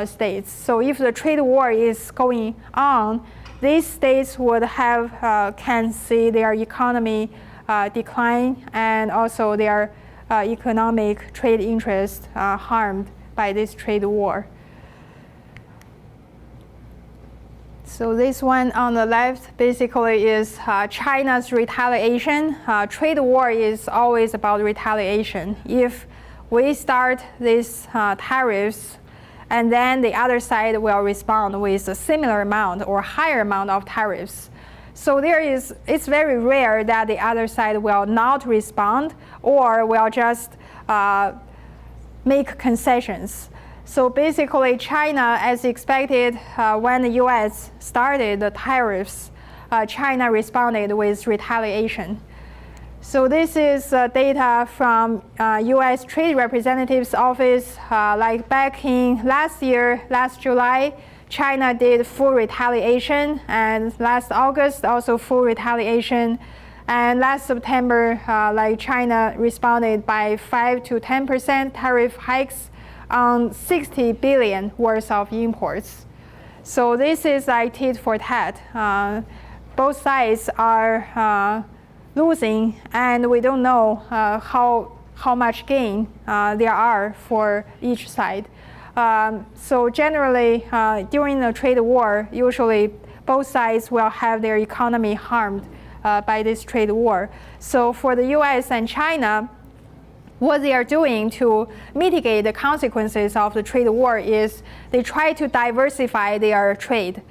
states. So if the trade war is going on, these states would have can see their economy decline and also their economic trade interests harmed by this trade war. So this one on the left basically is China's retaliation. Trade war is always about retaliation. If we start these tariffs, and then the other side will respond with a similar amount or higher amount of tariffs. So it's very rare that the other side will not respond or will just make concessions. So basically, China, as expected, when the U.S. started the tariffs, China responded with retaliation. So this is data from U.S. Trade Representative's office. Like back in last July, China did full retaliation, and last August also full retaliation. And last September, like China responded by 5 to 10% tariff hikes on 60 billion worth of imports. So this is like tit for tat. Both sides are losing, and we don't know how much gain there are for each side. So generally, during the trade war, usually both sides will have their economy harmed by this trade war. So for the US and China, what they are doing to mitigate the consequences of the trade war is they try to diversify their trade.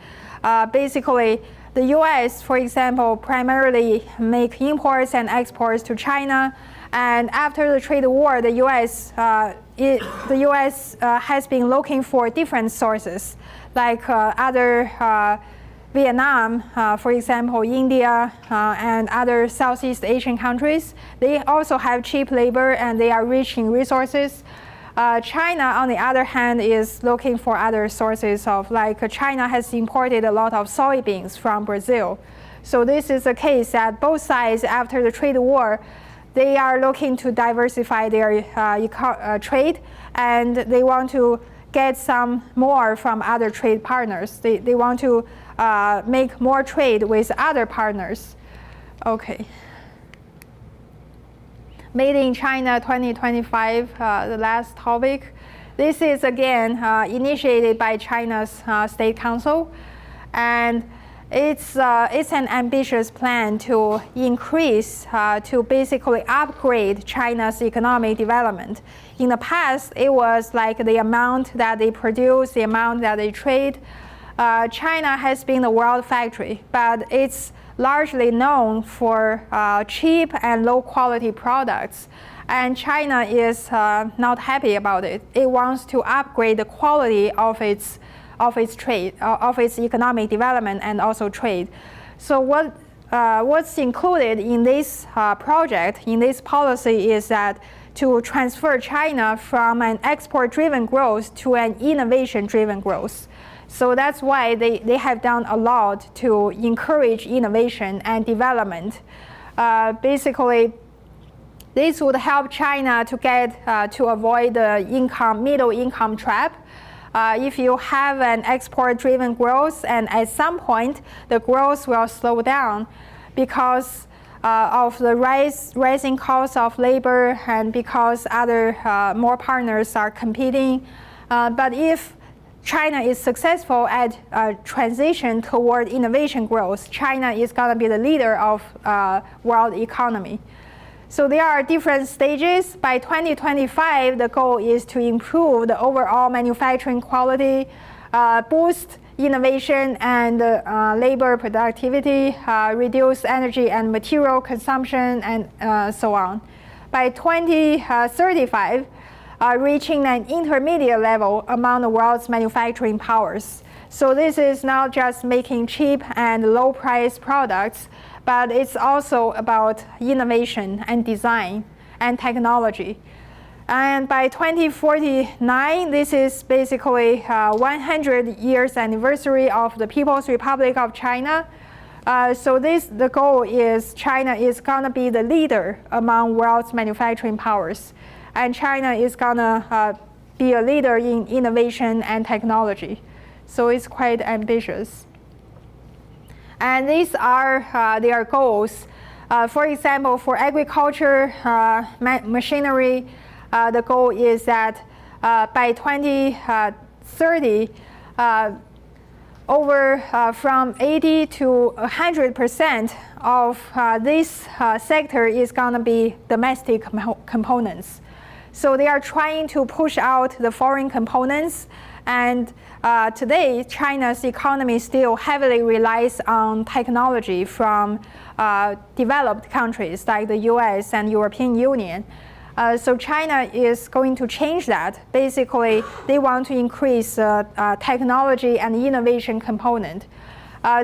Basically, the US, for example, primarily make imports and exports to China. And after the trade war, the US has been looking for different sources, like other Vietnam, for example, India, and other Southeast Asian countries. They also have cheap labor and they are rich in resources. China, on the other hand, is looking for other sources of, like China has imported a lot of soybeans from Brazil. So this is a case that both sides, after the trade war, they are looking to diversify their trade, and they want to get some more from other trade partners. They want to make more trade with other partners. Okay. Made in China 2025, the last topic. This is again initiated by China's State Council, and it's an ambitious plan to increase, to basically upgrade China's economic development. In the past, it was like the amount that they produce, the amount that they trade. China has been the world factory, but it's largely known for cheap and low quality products. And China is not happy about it. It wants to upgrade the quality of its trade, of its economic development and also trade. So what what's included in this project, in this policy, is that to transfer China from an export-driven growth to an innovation-driven growth. So that's why they have done a lot to encourage innovation and development. Basically, this would help China to get to avoid the middle income trap. If you have an export-driven growth, and at some point the growth will slow down because of the rising cost of labor and because other more partners are competing. But if China is successful at transition toward innovation growth, China is going to be the leader of world economy. So there are different stages. By 2025, the goal is to improve the overall manufacturing quality, boost innovation and labor productivity, reduce energy and material consumption, and so on. By 2035, reaching an intermediate level among the world's manufacturing powers. So this is not just making cheap and low-priced products, but it's also about innovation and design and technology. And by 2049, this is basically 100 years anniversary of the People's Republic of China. So the goal is China is going to be the leader among world's manufacturing powers. And China is going to be a leader in innovation and technology. So it's quite ambitious. And these are their goals. For example, for agriculture, machinery, the goal is that by 2030, from 80 to 100% of this sector is going to be domestic components. So they are trying to push out the foreign components. And today, China's economy still heavily relies on technology from developed countries like the US and European Union. So China is going to change that. Basically, they want to increase technology and innovation component.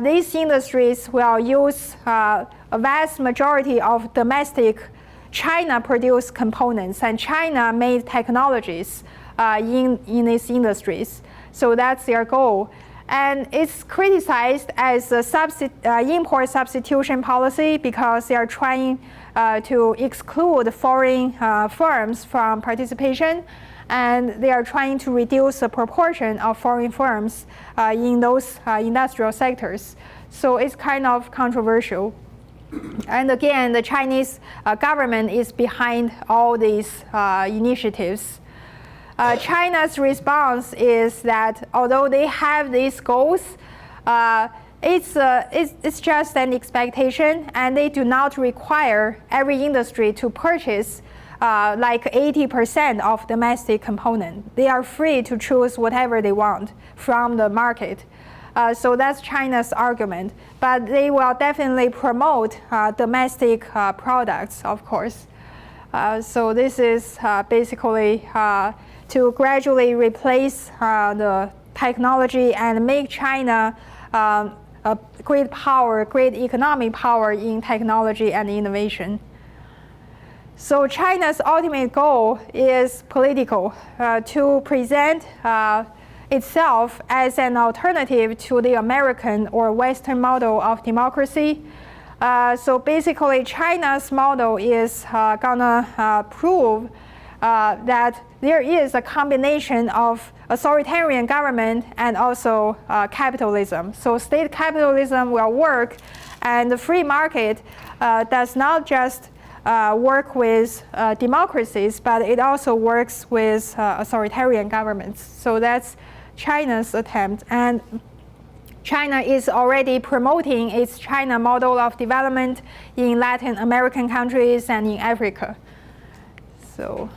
These industries will use a vast majority of domestic China-produced components and China-made technologies in these industries. So that's their goal. And it's criticized as a import substitution policy because they are trying to exclude foreign firms from participation, and they are trying to reduce the proportion of foreign firms in those industrial sectors. So it's kind of controversial. And again, the Chinese government is behind all these initiatives. China's response is that although they have these goals, it's just an expectation, and they do not require every industry to purchase like 80% of domestic component. They are free to choose whatever they want from the market. So that's China's argument. But they will definitely promote domestic products, of course. So this is basically to gradually replace the technology and make China a great power, great economic power in technology and innovation. So China's ultimate goal is political, to present itself as an alternative to the American or Western model of democracy. So basically, China's model is gonna prove that there is a combination of authoritarian government and also capitalism. So state capitalism will work, and the free market does not just work with democracies, but it also works with authoritarian governments. So that's China's attempt. And China is already promoting its China model of development in Latin American countries and in Africa. So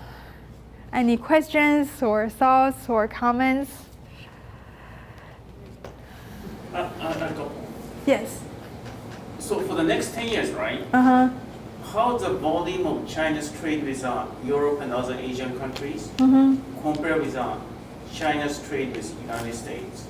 any questions or thoughts or comments? A couple. Yes. So for the next 10 years, right? How the volume of China's trade with Europe and other Asian countries compare with China's trade with the United States?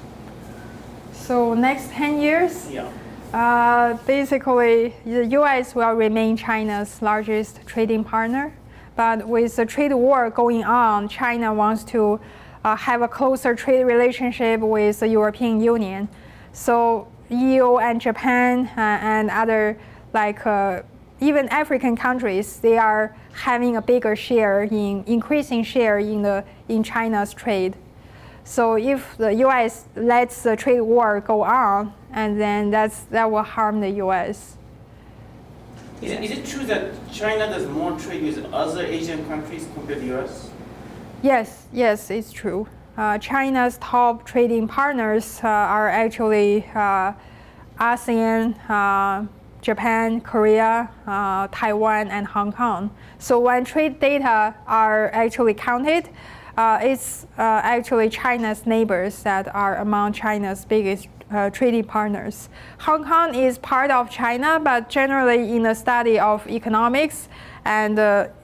So next 10 years? Yeah. Basically, the U.S. will remain China's largest trading partner. But with the trade war going on, China wants to have a closer trade relationship with the European Union. So EU and Japan and other even African countries, they are having a bigger share increasing share in China's trade. So if the U.S. lets the trade war go on, and then that will harm the U.S. Is it true that China does more trade with other Asian countries compared to the U.S.? Yes, it's true. China's top trading partners are actually ASEAN, Japan, Korea, Taiwan, and Hong Kong. So when trade data are actually counted, it's actually China's neighbors that are among China's biggest trading partners. Hong Kong is part of China, but generally in the study of economics and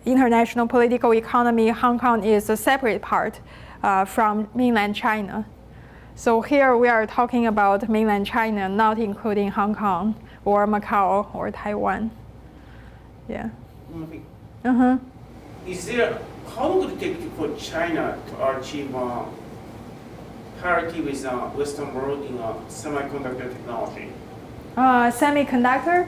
international political economy, Hong Kong is a separate part from mainland China. So here we are talking about mainland China, not including Hong Kong or Macau or Taiwan. Yeah. How long would it take for China to achieve parity with Western world in semiconductor technology? Semiconductor?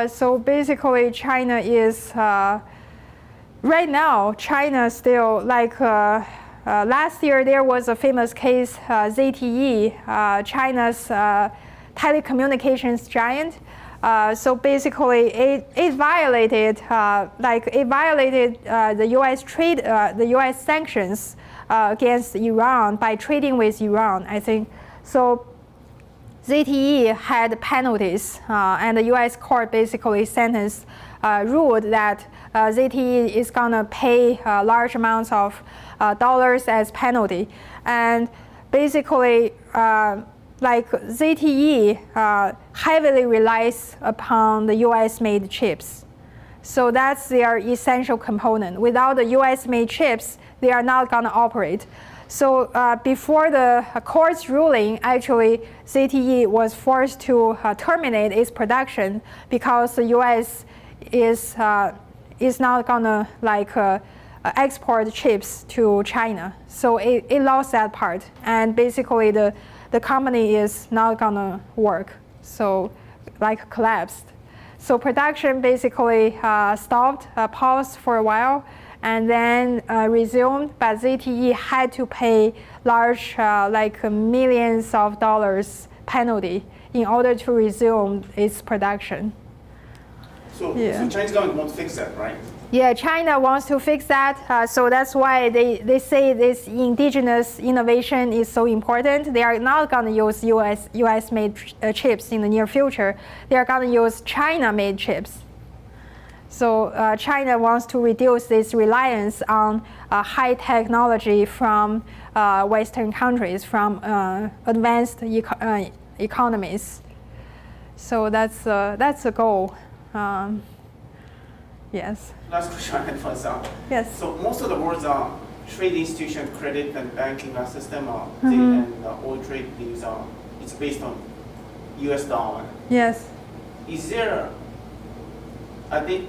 So basically China is, right now, China still last year there was a famous case, ZTE, China's telecommunications giant. So basically, it violated the U.S. trade, the U.S. sanctions against Iran by trading with Iran. I think so. ZTE had penalties, and the U.S. court basically ruled that ZTE is gonna pay large amounts of dollars as penalty, and basically. ZTE heavily relies upon the US-made chips. So that's their essential component. Without the US-made chips, they are not going to operate. So before the court's ruling, actually, ZTE was forced to terminate its production because the US is not going to export chips to China. So it lost that part. And basically, the company is not gonna work, so collapsed. So production basically stopped, paused for a while, and then resumed. But ZTE had to pay large, millions of dollars penalty in order to resume its production. So Chinese government won't fix that, right? Yeah, China wants to fix that, so that's why they say this indigenous innovation is so important. They are not going to use US-made chips in the near future. They are going to use China-made chips. So China wants to reduce this reliance on high technology from Western countries, from advanced economies. So that's the goal. Yes. Last question I had was, yes. So most of the world's trade institution, credit and banking system, and all trade deals, it's based on US dollar. Yes. Are they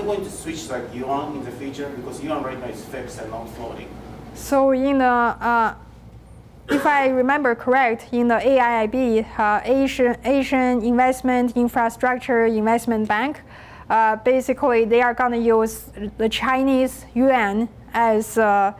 going to switch yuan in the future? Because yuan right now is fixed and not floating. So in the, if I remember correct, in the AIIB, Asian Investment Infrastructure Investment Bank, basically they are going to use the Chinese yuan as a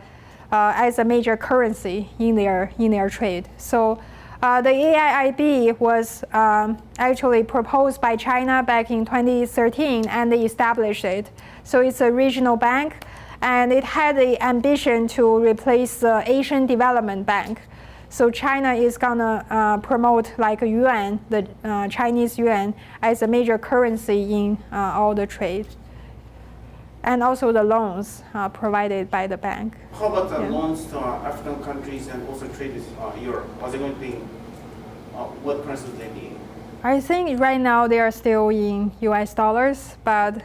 major currency in their trade. So the AIIB was actually proposed by China back in 2013, and they established it. So it's a regional bank, and it had the ambition to replace the Asian Development Bank. So China is gonna promote yuan, the Chinese yuan, as a major currency in all the trade, and also the loans provided by the bank. How about the loans to African countries and also trade with Europe? Are they going to be, what currency would they be? I think right now they are still in US dollars, but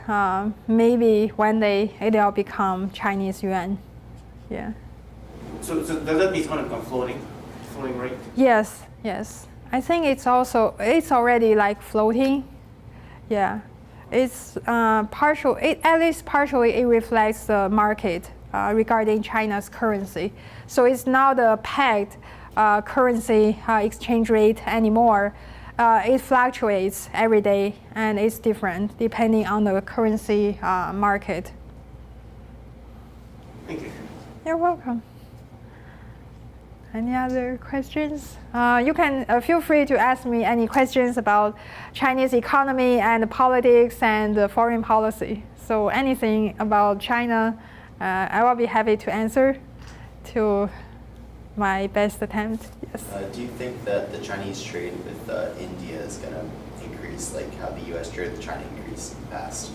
maybe one day it'll become Chinese yuan. Yeah. So does that mean it's going to become floating rate? Yes. I think it's already like floating. Yeah, it's partial. At least partially, it reflects the market regarding China's currency. So it's not a pegged currency exchange rate anymore. It fluctuates every day, and it's different depending on the currency market. Thank you. You're welcome. Any other questions? You can feel free to ask me any questions about Chinese economy and politics and foreign policy. So anything about China, I will be happy to answer to my best attempt. Yes. Do you think that the Chinese trade with India is going to increase, like how the U.S. trade with China increased in the past?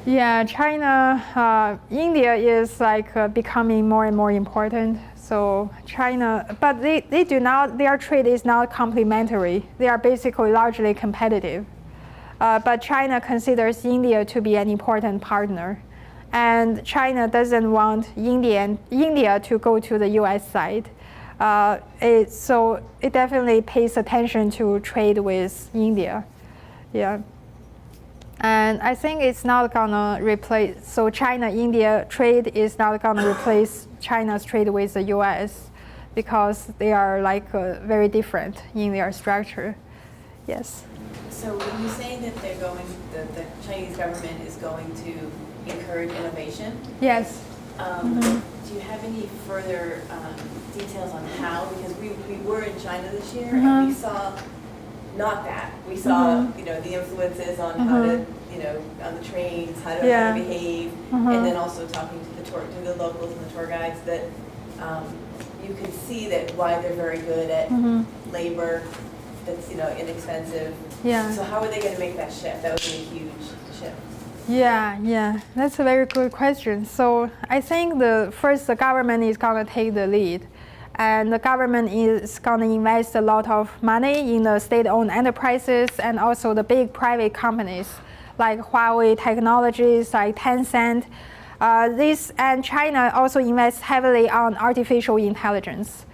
Yeah, China, India is like becoming more and more important. So China, but they do not, their trade is not complementary. They are basically largely competitive. But China considers India to be an important partner. And China doesn't want India to go to the US side. So it definitely pays attention to trade with India. Yeah. And I think it's not gonna replace, so China-India trade is not gonna replace China's trade with the US because they are like very different in their structure. Yes. So when you say that the Chinese government is going to encourage innovation, Yes. do you have any further details on how? Because we were in China this year and we saw not that. We saw, the influences on how to, on the trains, how to behave, and then also talking to the locals and the tour guides that you can see that why they're very good at labor that's, inexpensive. Yeah. So how are they going to make that shift? That would be a huge shift. Yeah, that's a very good question. So I think the government is going to take the lead. And the government is going to invest a lot of money in the state-owned enterprises and also the big private companies like Huawei Technologies, like Tencent. And China also invests heavily on artificial intelligence.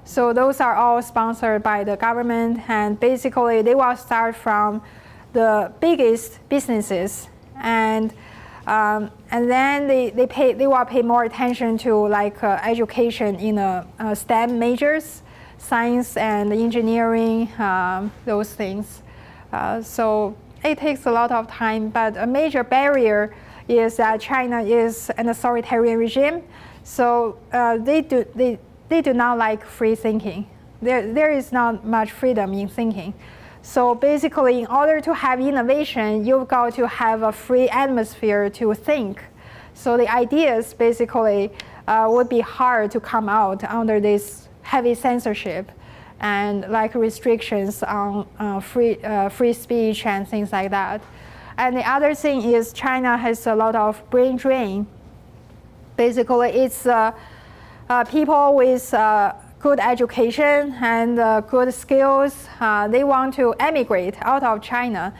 So those are all sponsored by the government, and basically they will start from the biggest businesses, and then they will pay more attention to like education in STEM majors, science and engineering, those things. So it takes a lot of time, but a major barrier is that China is an authoritarian regime, so they do not like free thinking. There is not much freedom in thinking. So basically, in order to have innovation, you've got to have a free atmosphere to think. So the ideas basically would be hard to come out under this heavy censorship and like restrictions on free speech and things like that. And the other thing is China has a lot of brain drain. Basically, it's people with good education and good skills, they want to emigrate out of China.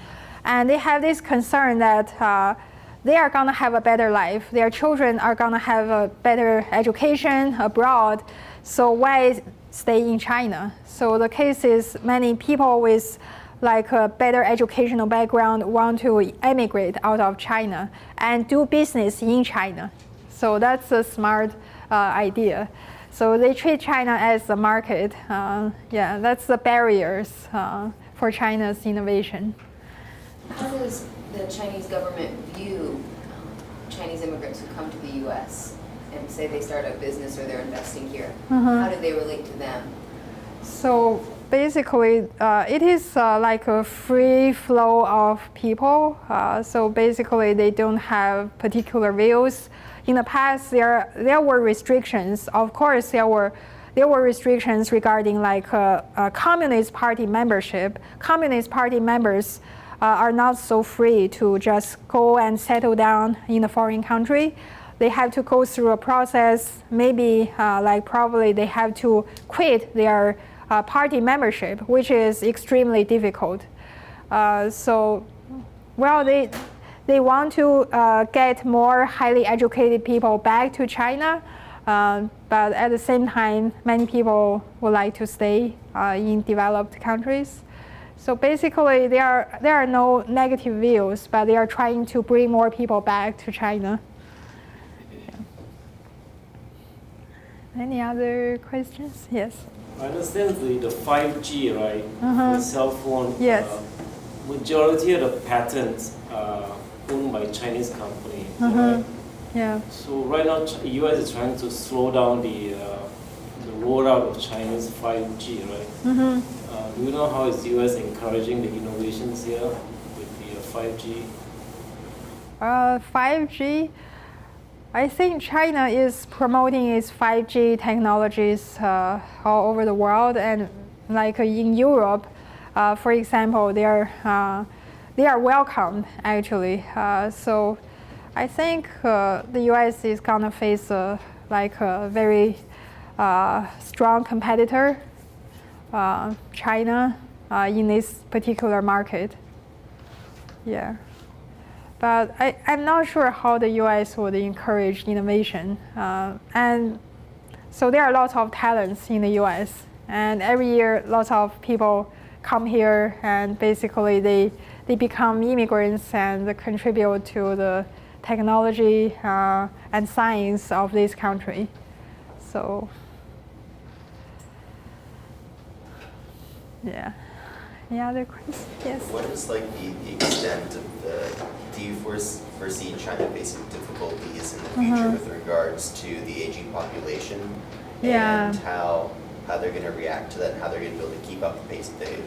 And they have this concern that they are going to have a better life. Their children are going to have a better education abroad. So why stay in China? So the case is many people with like a better educational background want to emigrate out of China and do business in China. So that's a smart idea. So they treat China as a market. That's the barriers for China's innovation. How does the Chinese government view Chinese immigrants who come to the U.S. and say they start a business or they're investing here? How do they relate to them? So basically, it is like a free flow of people. So basically, they don't have particular views. In the past, there were restrictions. Of course, there were restrictions regarding like Communist Party membership. Communist Party members are not so free to just go and settle down in a foreign country. They have to go through a process. Maybe probably they have to quit their party membership, which is extremely difficult. They want to get more highly educated people back to China, But at the same time, many people would like to stay in developed countries. So basically, there are no negative views, but they are trying to bring more people back to China. Yeah. Any other questions? Yes. I understand the 5G, right? The cell phone. Yes. Majority of the patents are owned by Chinese company, right? Yeah. So right now, U.S. is trying to slow down the rollout of Chinese 5G, right? Do you know how is U.S. encouraging the innovations here with the 5G? 5G, I think China is promoting its 5G technologies all over the world, and like in Europe, for example, they are welcomed actually. So I think the U.S. is gonna face like a very strong competitor, China, in this particular market. Yeah. But I'm not sure how the U.S. would encourage innovation. And so there are lots of talents in the U.S. And every year, lots of people come here and basically they become immigrants and contribute to the technology and science of this country. So, yeah. Any other questions? Yes. What is like the extent of the, do you foresee China facing difficulties in the future with regards to the aging population? Yeah. And how they're going to react to that and how they're going to be able to keep up the pace they've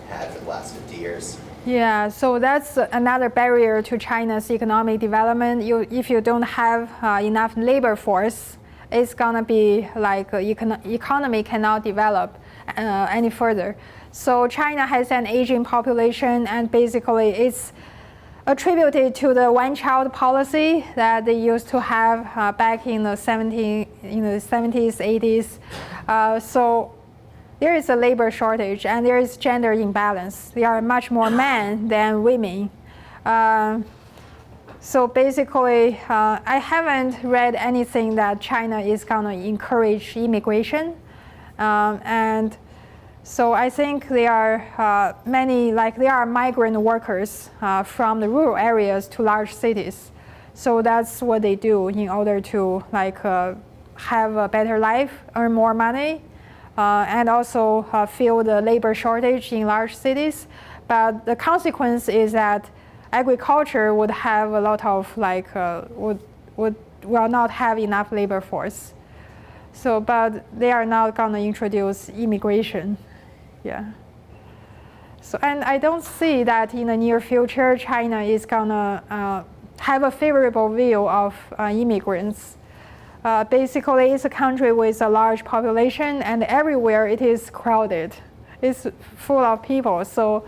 had for the last 50 years? Yeah, so that's another barrier to China's economic development. If you don't have enough labor force, it's gonna be like economy cannot develop any further. So China has an aging population, and basically it's attributed to the one-child policy that they used to have back in the 70s, 80s. So there is a labor shortage and there is gender imbalance. There are much more men than women. So basically, I haven't read anything that China is going to encourage immigration. And so I think there are there are migrant workers from the rural areas to large cities. So that's what they do in order to have a better life, earn more money, and also fill the labor shortage in large cities. But the consequence is that agriculture would have a lot of will not have enough labor force. So, but they are not going to introduce immigration. Yeah. So, and I don't see that in the near future China is going to have a favorable view of immigrants. Basically, it's a country with a large population, and everywhere it is crowded. It's full of people. So,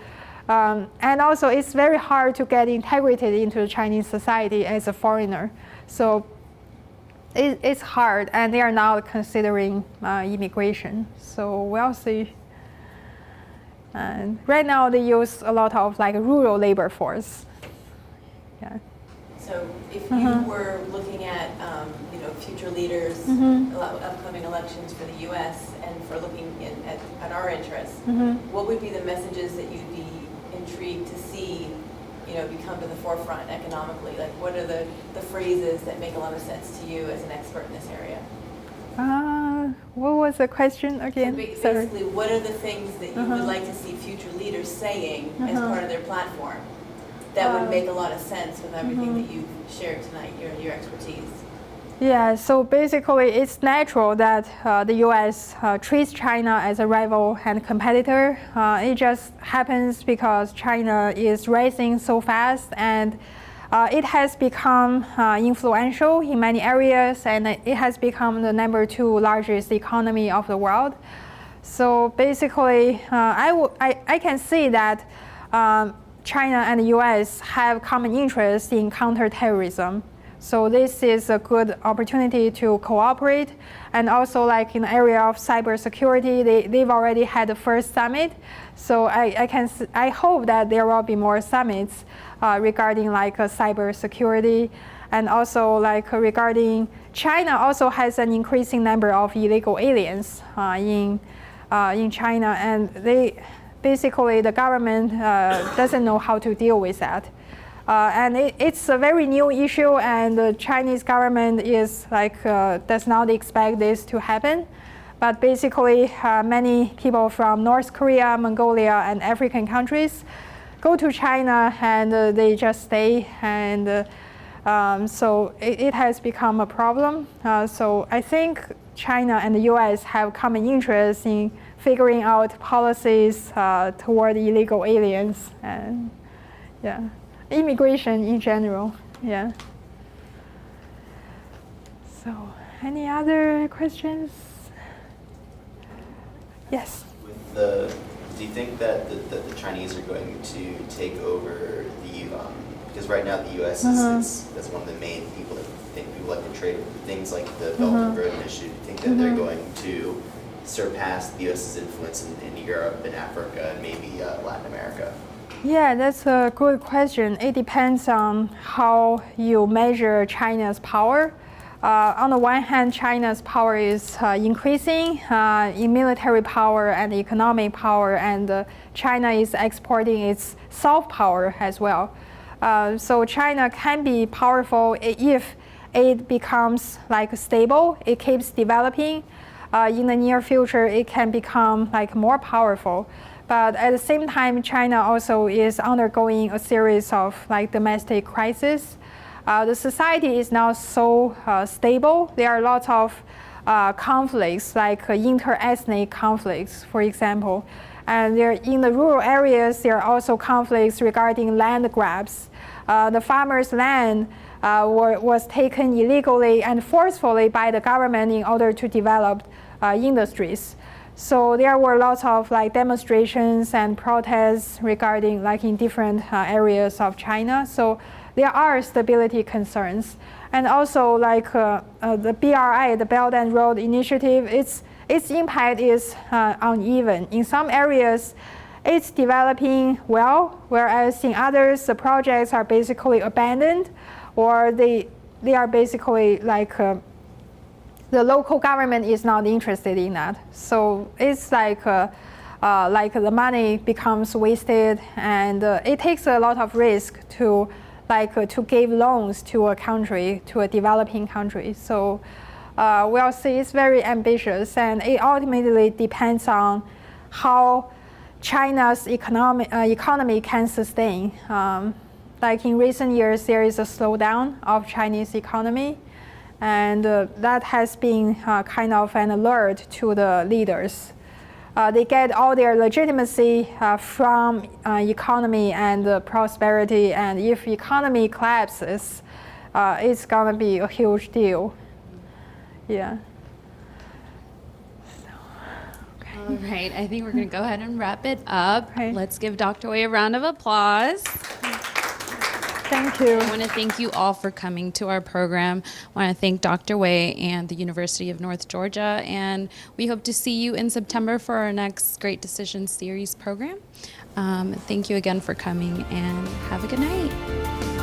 and also it's very hard to get integrated into the Chinese society as a foreigner. So it's hard, and they are now considering immigration. So we'll see. And right now they use a lot of rural labor force. Yeah. So if you were looking at future leaders, upcoming elections for the U.S. and for looking at our interests, what would be the messages that you'd be intrigued to see, become to the forefront economically? Like, what are the phrases that make a lot of sense to you as an expert in this area? What was the question again? So basically, what are the things that you would like to see future leaders saying as part of their platform that would make a lot of sense with everything that you've shared tonight, your expertise? Yeah, so basically it's natural that the U.S. Treats China as a rival and competitor. It just happens because China is rising so fast, and it has become influential in many areas, and it has become the #2 largest economy of the world. So basically, I can see that China and the U.S. have common interests in counterterrorism. So this is a good opportunity to cooperate, and also in the area of cybersecurity, they've already had the first summit. So I hope that there will be more summits regarding cybersecurity, And also like regarding China also has an increasing number of illegal aliens in China, and basically the government doesn't know how to deal with that. And it's a very new issue, and the Chinese government is like does not expect this to happen. But basically, many people from North Korea, Mongolia, and African countries go to China, and they just stay, and so it has become a problem. So I think China and the U.S. have common interest in figuring out policies toward illegal aliens and immigration in general. Yeah. So, any other questions? Yes. Do you think that the Chinese are going to take over because right now the U.S. is one of the main people that think people like to trade with things like the Belt and Road Initiative. Do you think that they're going to surpass the U.S.'s influence in Europe and Africa and maybe Latin America? Yeah, that's a good question. It depends on how you measure China's power. On the one hand, China's power is increasing in military power and economic power, and China is exporting its soft power as well. So China can be powerful if it becomes like stable, it keeps developing. In the near future, it can become like more powerful. But at the same time, China also is undergoing a series of like domestic crises. The society is now so stable. There are lots of conflicts, like inter-ethnic conflicts, for example. And there, in the rural areas, there are also conflicts regarding land grabs. The farmers' land was taken illegally and forcefully by the government in order to develop industries. So there were lots of like demonstrations and protests regarding like in different areas of China. So there are stability concerns. And also like the BRI, the Belt and Road Initiative, its impact is uneven. In some areas, it's developing well, whereas in others, the projects are basically abandoned, or they are basically like the local government is not interested in that. So it's like the money becomes wasted, and it takes a lot of risk to give loans to a country, to a developing country. So we'll see, it's very ambitious, and it ultimately depends on how China's economy can sustain. Like in recent years, there is a slowdown of Chinese economy, and that has been kind of an alert to the leaders. They get all their legitimacy from economy and prosperity, and if economy collapses, it's gonna be a huge deal. Yeah. All right, I think we're going to go ahead and wrap it up. Okay. Let's give Dr. Wei a round of applause. Thank you. I want to thank you all for coming to our program. I want to thank Dr. Wei and the University of North Georgia, and we hope to see you in September for our next Great Decisions Series program. Thank you again for coming, and have a good night.